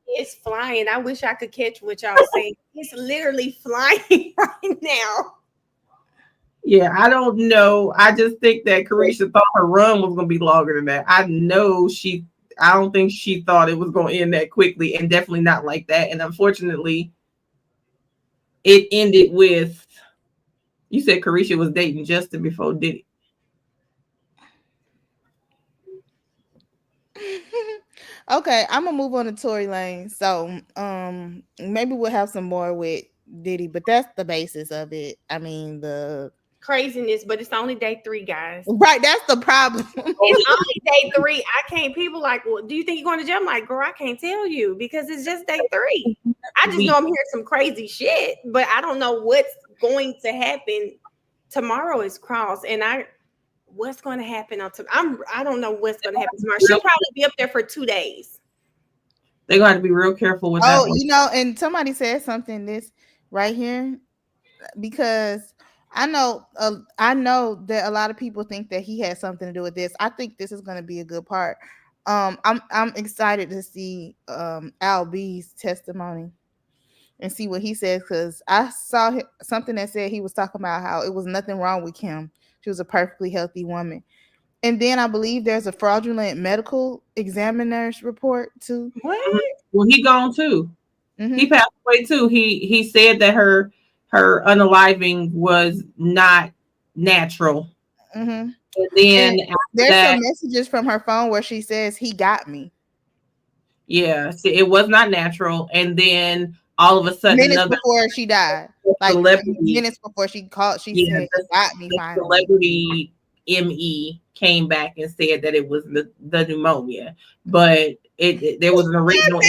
It's flying. I wish I could catch what y'all saying. It's literally flying right now. Yeah, I don't know. I just think that Carisha thought her run was going to be longer than that. I don't think she thought it was going to end that quickly, and definitely not like that. And unfortunately, it ended with, you said Carisha was dating Justin before Diddy. Okay, I'm gonna move on to Tory Lanez. So maybe we'll have some more with Diddy, but that's the basis of it. I mean the craziness, but it's only day 3, guys. right, that's the problem. It's only day 3. I can't. People like, well, do you think you're going to jail? I'm like, girl, I can't tell you because it's just day 3. I just know I'm hearing some crazy shit, but I don't know what's going to happen. Tomorrow is cross, and what's going to happen on tomorrow? I don't know what's going to happen tomorrow. She'll probably be up there for 2 days. They're going to have to be real careful with that. Oh, you know, and somebody said something this right here because I know that a lot of people think that he had something to do with this. I think this is going to be a good part. I'm excited to see Al B's testimony and see what he says, because I saw something that said he was talking about how it was nothing wrong with Kim. She was a perfectly healthy woman. And then I believe there's a fraudulent medical examiner's report too. What? Well, he gone too. Mm-hmm. He passed away too. He said that her unaliving was not natural. Mm-hmm. And then there's some messages from her phone where she says he got me. Yeah, see, it was not natural. And then all of a sudden, minutes before she died, like minutes before she called, she said, "Got me." Finally, celebrity ME came back and said that it was the pneumonia, but there was an original.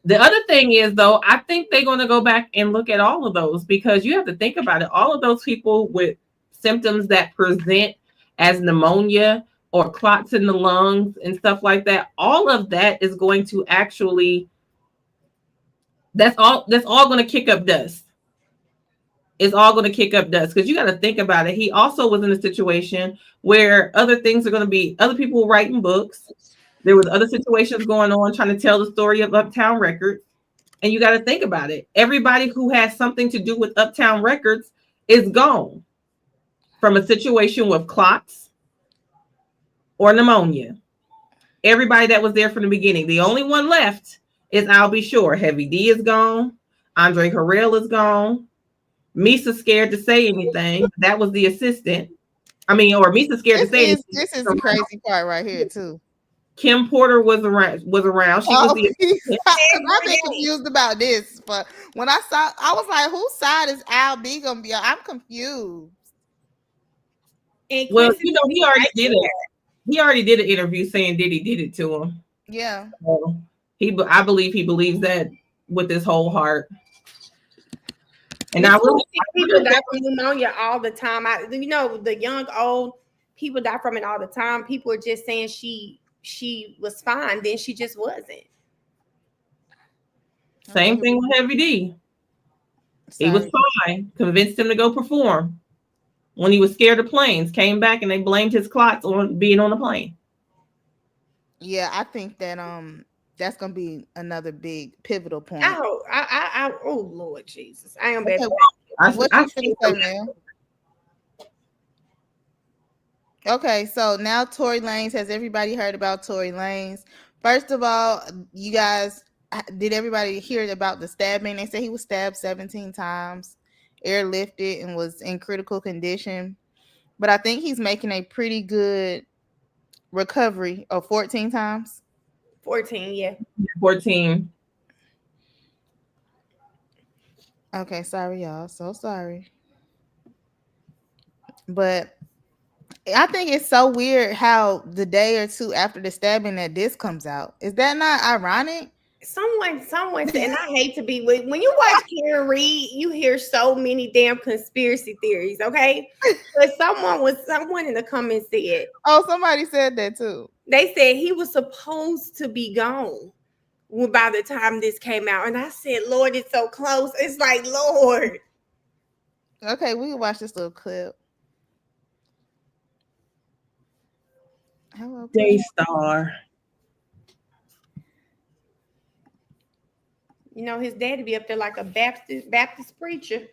The other thing is, though, I think they're going to go back and look at all of those, because you have to think about it. All of those people with symptoms that present as pneumonia or clots in the lungs and stuff like that, all of that is going to actually, that's all going to kick up dust. It's all going to kick up dust, because you got to think about it. He also was in a situation where other things are going to be, other people were writing books. There was other situations going on trying to tell the story of Uptown Records. And you got to think about it. Everybody who has something to do with Uptown Records is gone from a situation with clots or pneumonia. Everybody that was there from the beginning. The only one left is I'll Be Sure. Heavy D is gone. Andre Harrell is gone. Misa's scared to say anything. That was the assistant. I mean, or Misa's scared to say anything. This is the crazy part right here, too. Kim Porter was around. She was the. I've been confused about this, but when I saw, I was like, "Whose side is Al B gonna be on?" I'm confused. Well, you know, he already did it. He already did an interview saying Diddy did it to him. Yeah. So I believe he believes that with his whole heart. And I really people die from pneumonia all the time. You know, the young, old people die from it all the time. People are just saying she was fine, then she just wasn't. Same thing with Heavy D. He was fine. Convinced him to go perform when he was scared of planes. Came back and they blamed his clots on being on the plane. Yeah, I think that that's gonna be another big pivotal point. Oh Lord Jesus, I am bad. Okay, so now Tory Lanez. Has everybody heard about Tory Lanez? First of all, you guys, did everybody hear about the stabbing? They said he was stabbed 17 times, airlifted, and was in critical condition. But I think he's making a pretty good recovery of 14 times. 14, yeah. 14. Okay, sorry, y'all. So sorry. But I think it's so weird how the day or two after the stabbing that this comes out. Is that not ironic? Someone said, and I hate to be with, when you watch Karen Reed, you hear so many damn conspiracy theories, okay? But someone in the comments said, oh, somebody said that too. They said he was supposed to be gone by the time this came out. And I said, Lord, it's so close. It's like, Lord. Okay, we can watch this little clip. Hello, Daystar. You know, his daddy be up there like a Baptist preacher.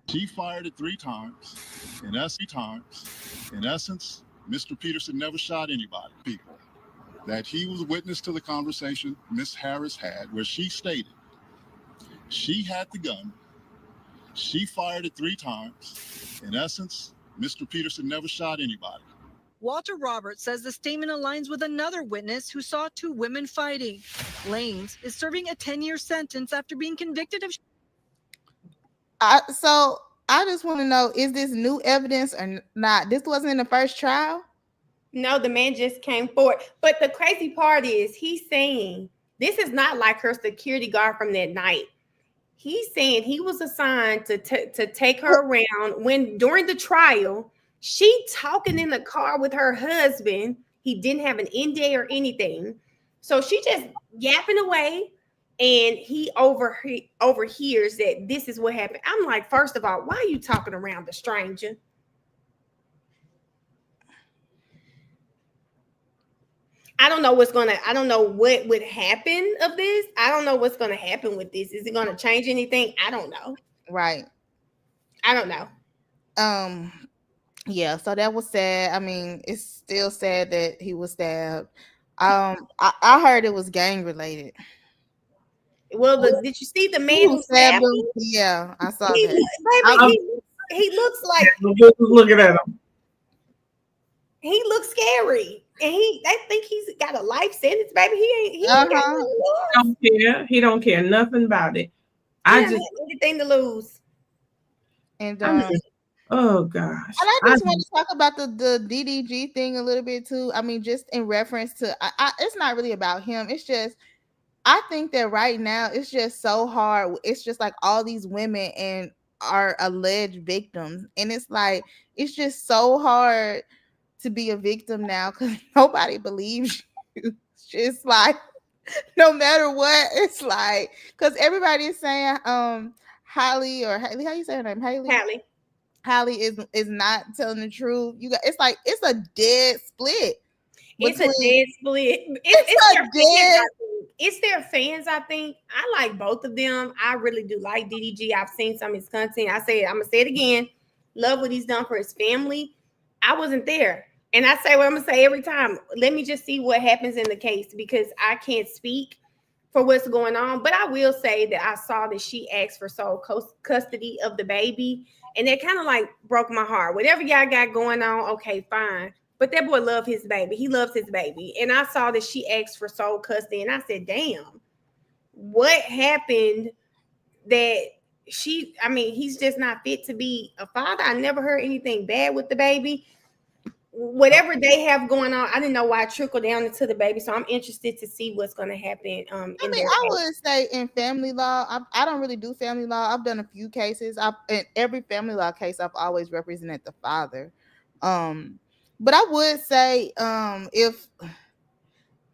She fired it 3 times. In essence, Mr. Peterson never shot anybody. People. That he was a witness to the conversation Miss Harris had, where she stated She had the gun. She fired it 3 times. In essence, Mr. Peterson never shot anybody. Walter Roberts says the statement aligns with another witness who saw 2 women fighting. Lanez is serving a 10-year sentence after being convicted of. So I just want to know, is this new evidence or not? This wasn't in the first trial? No, the man just came forward. But the crazy part is he's saying this is not like her security guard from that night. He's saying he was assigned to take her around when during the trial, she talking in the car with her husband. He didn't have an NDA or anything. So she just yapping away. And he overhears that this is what happened. I'm like, first of all, why are you talking around a stranger? I don't know I don't know what would happen of this. I don't know what's gonna happen with this. Is it gonna change anything? I don't know. Right. I don't know. Yeah, so that was sad. I mean, it's still sad that he was stabbed. I heard it was gang related. Well, did you see the man who stabbed him? Yeah, I saw he, that. Baby, he looks like looking at him. He looks scary, and I think he's got a life sentence, baby. He ain't got don't care. He don't care nothing about it. I just anything to lose. And oh gosh. And I just want to talk about the DDG thing a little bit too. I mean, just in reference to, it's not really about him. It's just, I think that right now it's just so hard. It's just like all these women and are alleged victims, and it's like it's just so hard to be a victim now because nobody believes you. It's just like no matter what, it's like because everybody is saying Haley, how you say her name? Haley is not telling the truth. You got it's like it's a dead split. It's a dead split. It's their fans, I think. I like both of them. I really do like DDG. I've seen some of his content. I'm gonna say it again. Love what he's done for his family. I wasn't there. And I say what I'm gonna say every time. Let me just see what happens in the case because I can't speak for what's going on. But I will say that I saw that she asked for sole custody of the baby. And that kind of like broke my heart. Whatever y'all got going on, okay, fine. But that boy loves his baby. He loves his baby. And I saw that she asked for sole custody. And I said, damn, what happened that he's just not fit to be a father. I never heard anything bad with the baby. Whatever they have going on, I didn't know why it trickled down into the baby. So I'm interested to see what's going to happen. I would say in family law, I don't really do family law. I've done a few cases. In every family law case, I've always represented the father. But I would say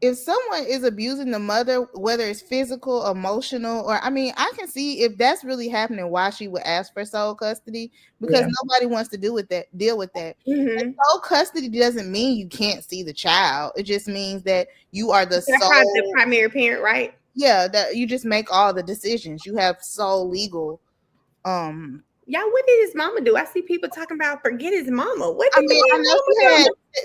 if someone is abusing the mother, whether it's physical, emotional, or I can see if that's really happening, why she would ask for sole custody because nobody wants to deal with that. Mm-hmm. Sole custody doesn't mean you can't see the child. It just means that you are the primary parent, right? Yeah, that you just make all the decisions. You have sole legal. Y'all, what did his mama do? I see people talking about forget his mama. What did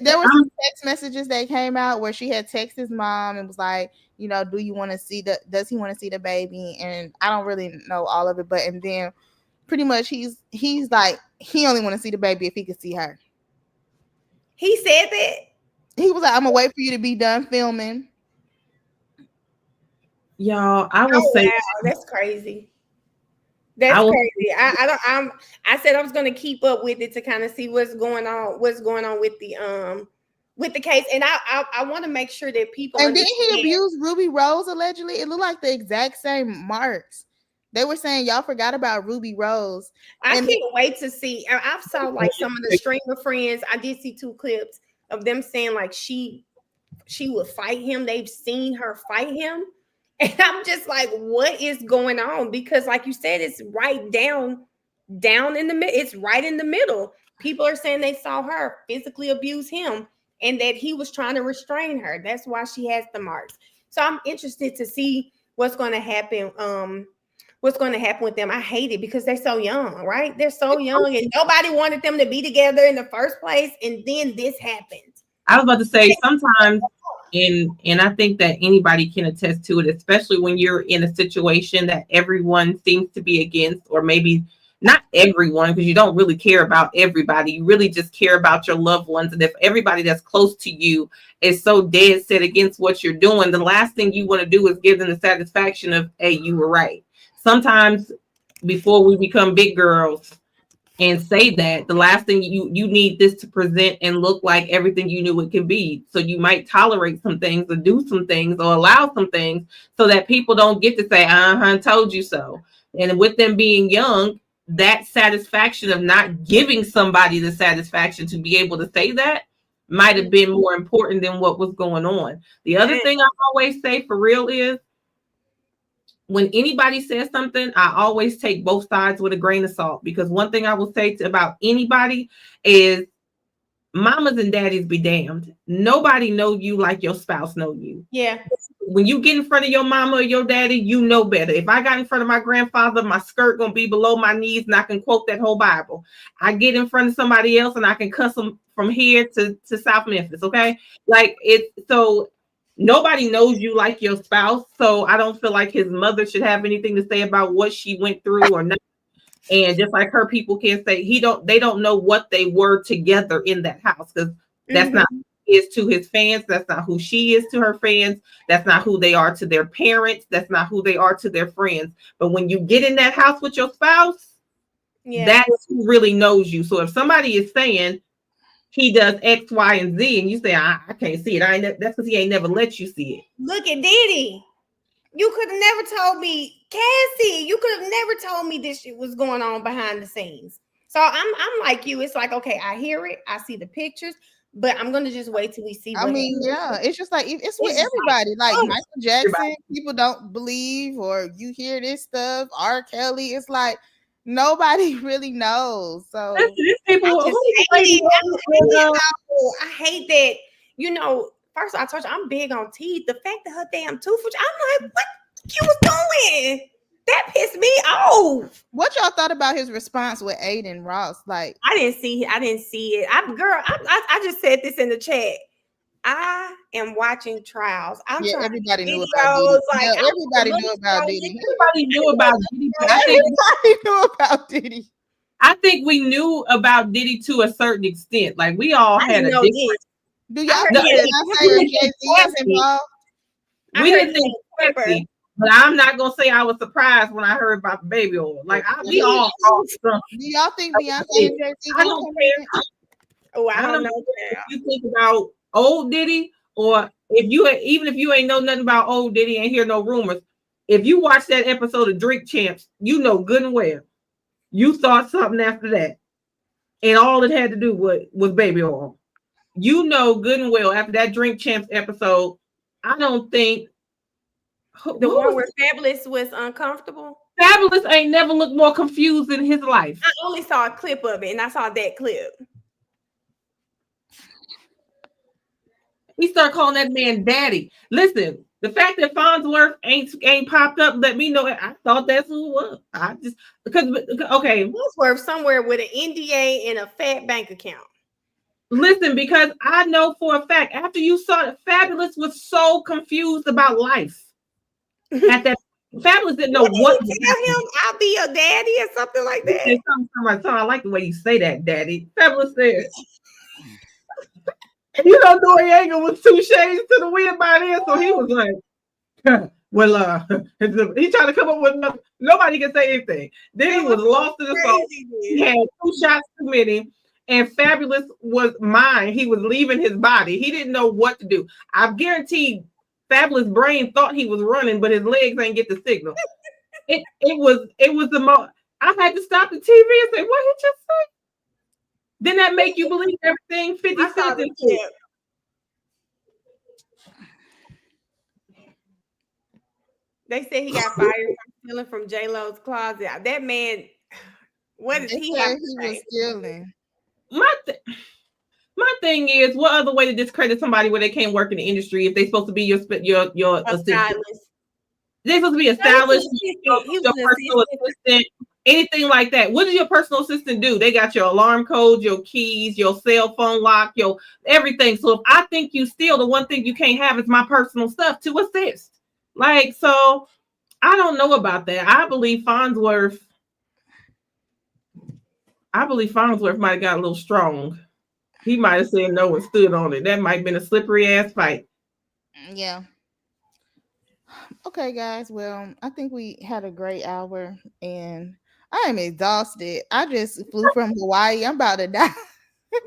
there were some text messages that came out where she had texted his mom and was like, do you want to see does he want to see the baby? And I don't really know all of it, but and then pretty much he's like he only want to see the baby if he could see her. He said that? He was like, I'm gonna wait for you to be done filming. Y'all, I will say that's crazy. That's crazy. I said I was going to keep up with it to kind of see what's going on with the case. And I want to make sure that people. And then he abused Ruby Rose allegedly. It looked like the exact same marks. They were saying y'all forgot about Ruby Rose. I can't wait to see. I saw like some of the streamer friends. I did see 2 clips of them saying like she would fight him. They've seen her fight him. And I'm just like, what is going on? Because like you said, it's right down in the middle. It's right in the middle. People are saying they saw her physically abuse him and that he was trying to restrain her. That's why she has the marks. So I'm interested to see what's going to happen. What's going to happen with them. I hate it because they're so young, right? They're so young and nobody wanted them to be together in the first place. And then this happened. I was about to say sometimes And I think that anybody can attest to it, especially when you're in a situation that everyone seems to be against, or maybe not everyone, because you don't really care about everybody. You really just care about your loved ones. And if everybody that's close to you is so dead set against what you're doing, the last thing you want to do is give them the satisfaction of, hey, you were right. Sometimes before we become big girls and say that, the last thing you need this to present and look like everything you knew it could be. So you might tolerate some things or do some things or allow some things so that people don't get to say, told you so. And with them being young, that satisfaction of not giving somebody the satisfaction to be able to say that might have been more important than what was going on. The other thing I always say for real is, when anybody says something, I always take both sides with a grain of salt, because one thing I will say about anybody is, mamas and daddies be damned. Nobody know you like your spouse know you. Yeah. When you get in front of your mama or your daddy, you know better. If I got in front of my grandfather, my skirt gonna be below my knees and I can quote that whole Bible. I get in front of somebody else and I can cuss them from here to South Memphis, okay? Like, so nobody knows you like your spouse, so I don't feel like his mother should have anything to say about what she went through or not. And just like her people can't say they don't know what they were together in that house, because that's not who he is to his fans. That's not who she is to her fans. That's not who they are to their parents. That's not who they are to their friends. But when you get in that house with your spouse, that's who really knows you. So if somebody is saying he does X, Y, and Z, and you say, I can't see it, that's because he ain't never let you see it. Look at Diddy. You could have never told me, Cassie, you could have never told me this shit was going on behind the scenes. So I'm like you. It's like, okay, I hear it, I see the pictures, but I'm gonna just wait till we see. I mean, yeah, it's just like it's with everybody. Like Michael Jackson, people don't believe, or you hear this stuff. R. Kelly, it's like nobody really knows. So I hate that. You know, first of all, I told you I'm big on teeth. The fact that her damn tooth, I'm like, what you was doing? That pissed me off. What y'all thought about his response with Aiden Ross? Like, I didn't see it. I just said this in the chat. I am watching trials. Everybody knew about Diddy. Like, everybody knew about Diddy. Everybody knew about Diddy. Everybody knew about Diddy. I think we knew about Diddy to a certain extent. Like, we all had a different. Do y'all say Jay-Z is involved? We didn't think sexy, but I'm not gonna say I was surprised when I heard about the baby oil. Like, we all do y'all think Beyonce and Jay-Z? I don't care. Oh, I don't know. If you think about old Diddy, or even if you ain't know nothing about old Diddy, ain't hear no rumors. If you watch that episode of Drink Champs, you know good and well you thought something after that, and all it had to do was baby oil. You know good and well after that Drink Champs episode, I don't think the one where Fabulous was uncomfortable. Fabulous ain't never looked more confused in his life. I only saw a clip of it, and I saw that clip. He started calling that man daddy. Listen, the fact that Farnsworth ain't popped up let me know. I thought that's who it was. I just because Farnsworth somewhere with an NDA and a fat bank account. Listen, because I know for a fact after you saw it, Fabulous was so confused about life. At that, Fabulous didn't know what to tell him. I'll be your daddy or something like that. I like the way you say that, daddy. Fabulous said. You know, Noriega was 2 shades to the wind by then, so he was like, well, he tried to come up with nobody can say anything. Then he was lost in the sauce. He had 2 shots too many, and Fabulous was mine. He was leaving his body. He didn't know what to do. I guarantee Fabulous brain thought he was running, but his legs ain't get the signal. It was the most. I had to stop the TV and say, what he just say? Then that make you believe everything 50 Cent did. They said he got fired from stealing from J-Lo's closet. That man, what is he? He was stealing. My thing is, what other way to discredit somebody where they can't work in the industry if they're supposed to be your assistant? They're supposed to be a stylist, your personal assistant. anything like that. What does your personal assistant do? They got your alarm code, your keys, your cell phone lock, your everything. So if I think you steal, the one thing you can't have is my personal stuff to assist. Like, so I don't know about that. I believe Farnsworth might have got a little strong. He might have said no and stood on it. That might have been a slippery ass fight. Yeah. Okay, guys. Well, I think we had a great hour and I am exhausted. I just flew from Hawaii. I'm about to die.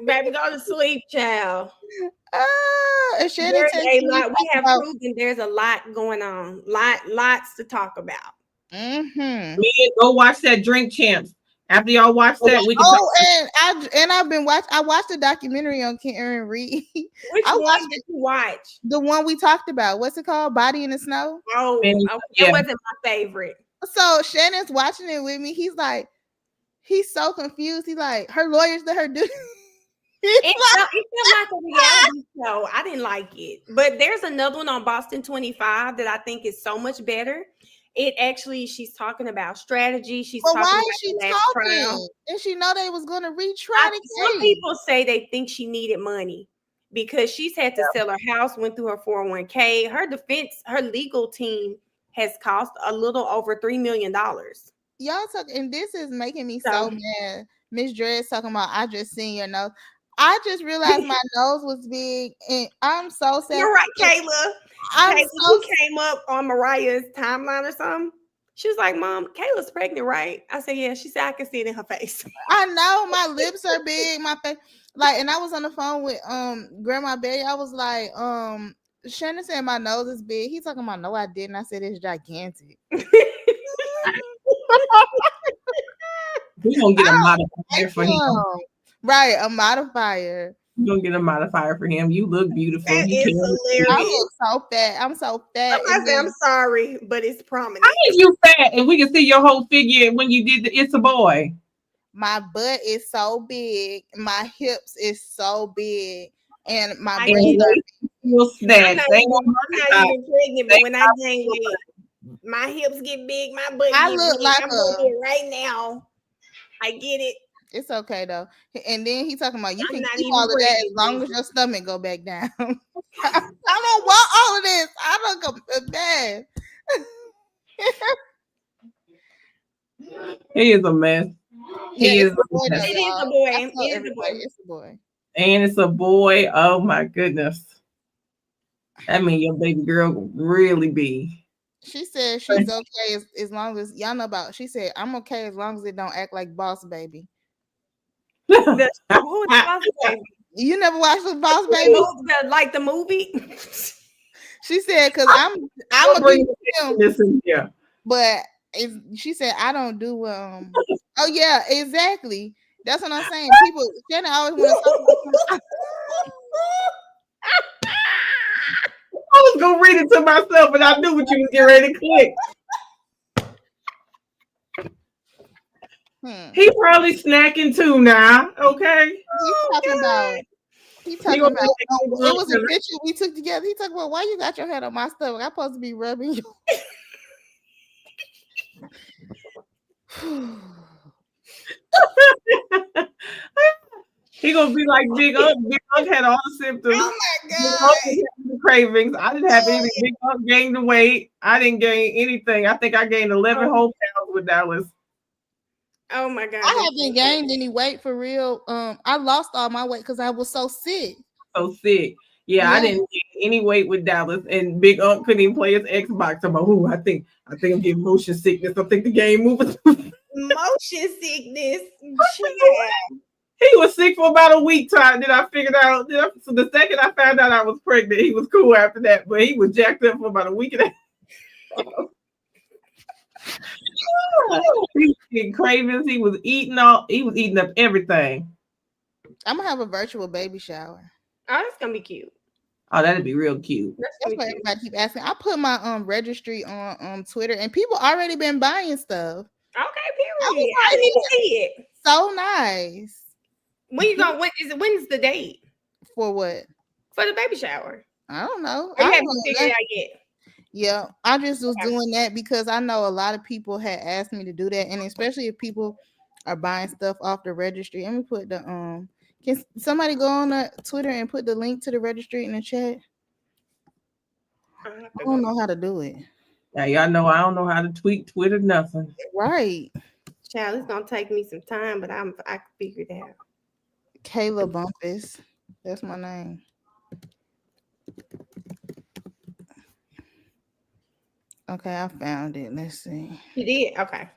Baby, go to sleep, child. There's a lot. We have proven there's a lot going on. Lots to talk about. Mm-hmm. Go watch that Drink Champs. After y'all watch that, we can. I watched a documentary on Karen Reed. Which one did you watch? The one we talked about. What's it called? Body in the Snow. Oh, that wasn't my favorite. So Shannon's watching it with me. He's like, he's so confused. He's like, her lawyers let her do. It felt like a reality show. I didn't like it. But there's another one on Boston 25 that I think is so much better. It actually, she's talking about strategy. She's talking why about is she the last trial. And she know they was going to retry the case. Some people say they think she needed money because she's had to sell her house, went through her 401k. Her defense, her legal team has cost a little over $3 million. Y'all talk, and this is making me so mad. Miss Dre's talking about, I just seen your nose. I just realized my nose was big, and I'm so sad. You're right, Kayla. Kayla came up on Mariah's timeline or something. She was like, Mom, Kayla's pregnant, right? I said, yeah. She said, I can see it in her face. I know my lips are big, my face. Like, and I was on the phone with Grandma Betty. I was like, Shannon said my nose is big. He's talking about, no, I didn't. I said it's gigantic. We're gonna get a modifier for him. Right, a modifier. You're gonna get a modifier for him. You look beautiful. That is hilarious. I look so fat. I'm so fat. I'm sorry, but it's prominent. How is you fat? And we can see your whole figure when you did the It's a Boy. My butt is so big. My hips is so big. And my I'm not even pregnant, but when I gain weight, my hips get big, my butt I get look big. like I'm right now. I get it. It's okay though. And then he talking about you can keep all of that as long as your stomach go back down. I don't want all of this. I don't go bad. He is a mess. He is a boy. mess. It is a boy. It's a boy. And it's a boy. Oh my goodness. I mean, your baby girl will really be. She said she's okay as long as y'all know about. She said I'm okay as long as it don't act like Boss Baby. Who is Boss Baby? You never watched the Boss Baby? Like the movie? She said because I'm agree with him. Yeah. But she said I don't do oh yeah, exactly. That's what I'm saying. People Jenna always want to I was gonna read it to myself, but I knew what you was getting ready to click. He probably snacking too now. Okay. He's talking about it was a picture we took together. He talking about why you got your head on my stomach. I'm supposed to be rubbing you. He gonna be like Big Unc. Big Unc had all the symptoms. Oh my god! The cravings. I didn't have any. Big Unc gained the weight. I didn't gain anything. I think I gained 11 whole pounds with Dallas. Oh my god! I haven't gained any weight for real. I lost all my weight because I was so sick. Yeah, I didn't gain any weight with Dallas, and Big Unc couldn't even play his Xbox. I'm like, I think I'm getting motion sickness. I think the game moving. Motion sickness. He was sick for about a week time. Then I figured out. So the second I found out I was pregnant, he was cool after that. But he was jacked up for about a week and a half. He was getting cravings. He was eating up everything. I'm gonna have a virtual baby shower. Oh, that's gonna be cute. Oh, that'd be real cute. That's what everybody keep asking. I put my registry on Twitter, and people already been buying stuff. Okay, period. I need to see it. So nice. When you going? When's the date? For what? For the baby shower. I don't know. I haven't figured it out yet. Yeah, I just was doing that because I know a lot of people had asked me to do that, and especially if people are buying stuff off the registry. Let me put the Can somebody go on Twitter and put the link to the registry in the chat? I don't know how to do it. Now y'all know I don't know how to tweet Twitter nothing. Right. Child, it's gonna take me some time, but I can figure it out. Kayla Bumpus. That's my name. Okay, I found it. Let's see. You did? Okay.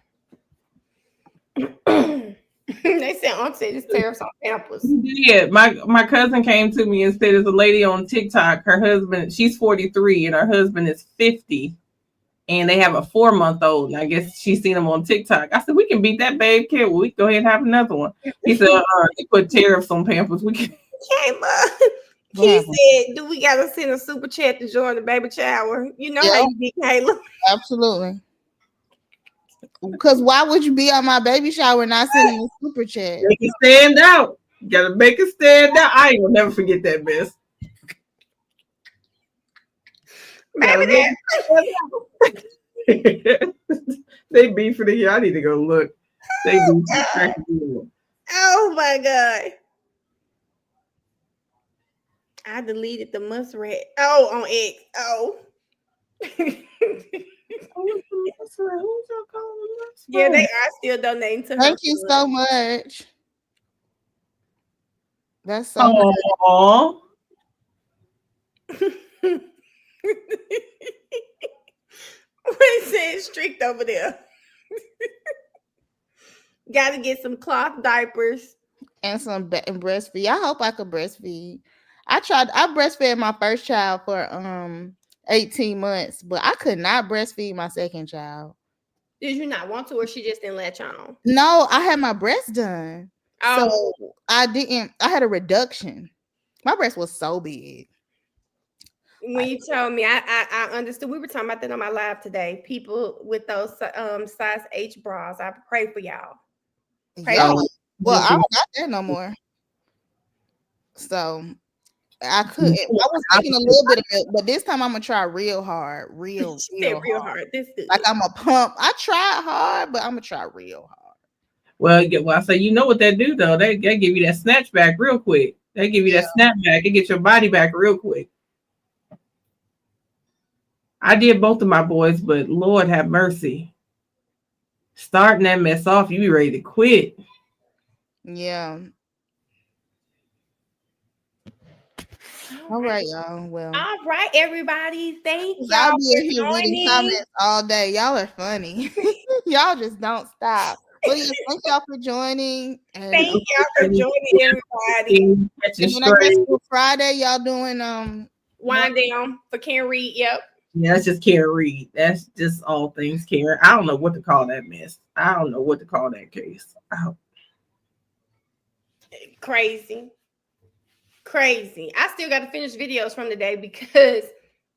They said Auntie just tariffs on Pampers. Yeah, my cousin came to me and said there's a lady on TikTok. Her husband, she's 43 and her husband is 50. And they have a 4-month-old. And I guess she's seen him on TikTok. I said, we can beat that babe kid. We can go ahead and have another one. He said, they put tariffs on Pampers. We can. Kayla, he said, do we got to send a super chat to join the baby shower? You know how you be, Kayla. Absolutely. Because why would you be on my baby shower and not sending a super chat? Make it stand out. You got to make it stand out. I ain't going to never forget that, miss. Maybe they beef for the year. I need to go look. They beef. Oh my god! I deleted the muskrat. Oh, on X. Oh. Yeah, they are still donating to her. Thank you so much. That's so Aww. What is saying strict over there? Got to get some cloth diapers and some breastfeed. I hope I could breastfeed. I breastfed my first child for 18 months, but I could not breastfeed my second child. Did you not want to, or she just didn't latch on? No, I had my breast done. Oh. So I had a reduction. My breast was so big. When you told me, I understood. We were talking about that on my live today. People with those size H bras. I pray for y'all. Well, I don't got that no more. So I couldn't. I was taking a little bit of it, but this time I'm gonna try real hard, real hard. This good. Like I'm a pump. I tried hard, but I'm gonna try real hard. Well, I say you know what they do though. They give you that snatch back real quick. They give you that snap back. It gets your body back real quick. I did both of my boys, but Lord have mercy. Starting that mess off, you be ready to quit. Yeah. All right, y'all. Well. All right, everybody. Thank y'all. I'll be here reading comments all day. Y'all are funny. Y'all just don't stop. Well, thank y'all for joining. Thank y'all for joining, everybody. And then I guess for Friday, y'all doing wind down for Karen Reed. Yep. Yeah, that's just Karen Reed. That's just all things Karen. I don't know what to call that mess. I don't know what to call that case. Crazy. I still got to finish videos from today because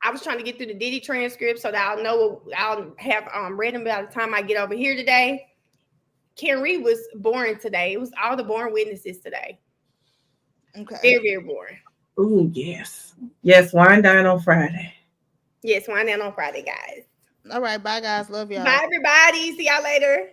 I was trying to get through the Diddy transcript so that I'll have read them by the time I get over here today. Karen Reed was boring today. It was all the boring witnesses today. Okay. Very, very boring. Oh, yes. Yes, wind down on Friday. Yes, wind down on Friday, guys. All right. Bye, guys. Love y'all. Bye, everybody. See y'all later.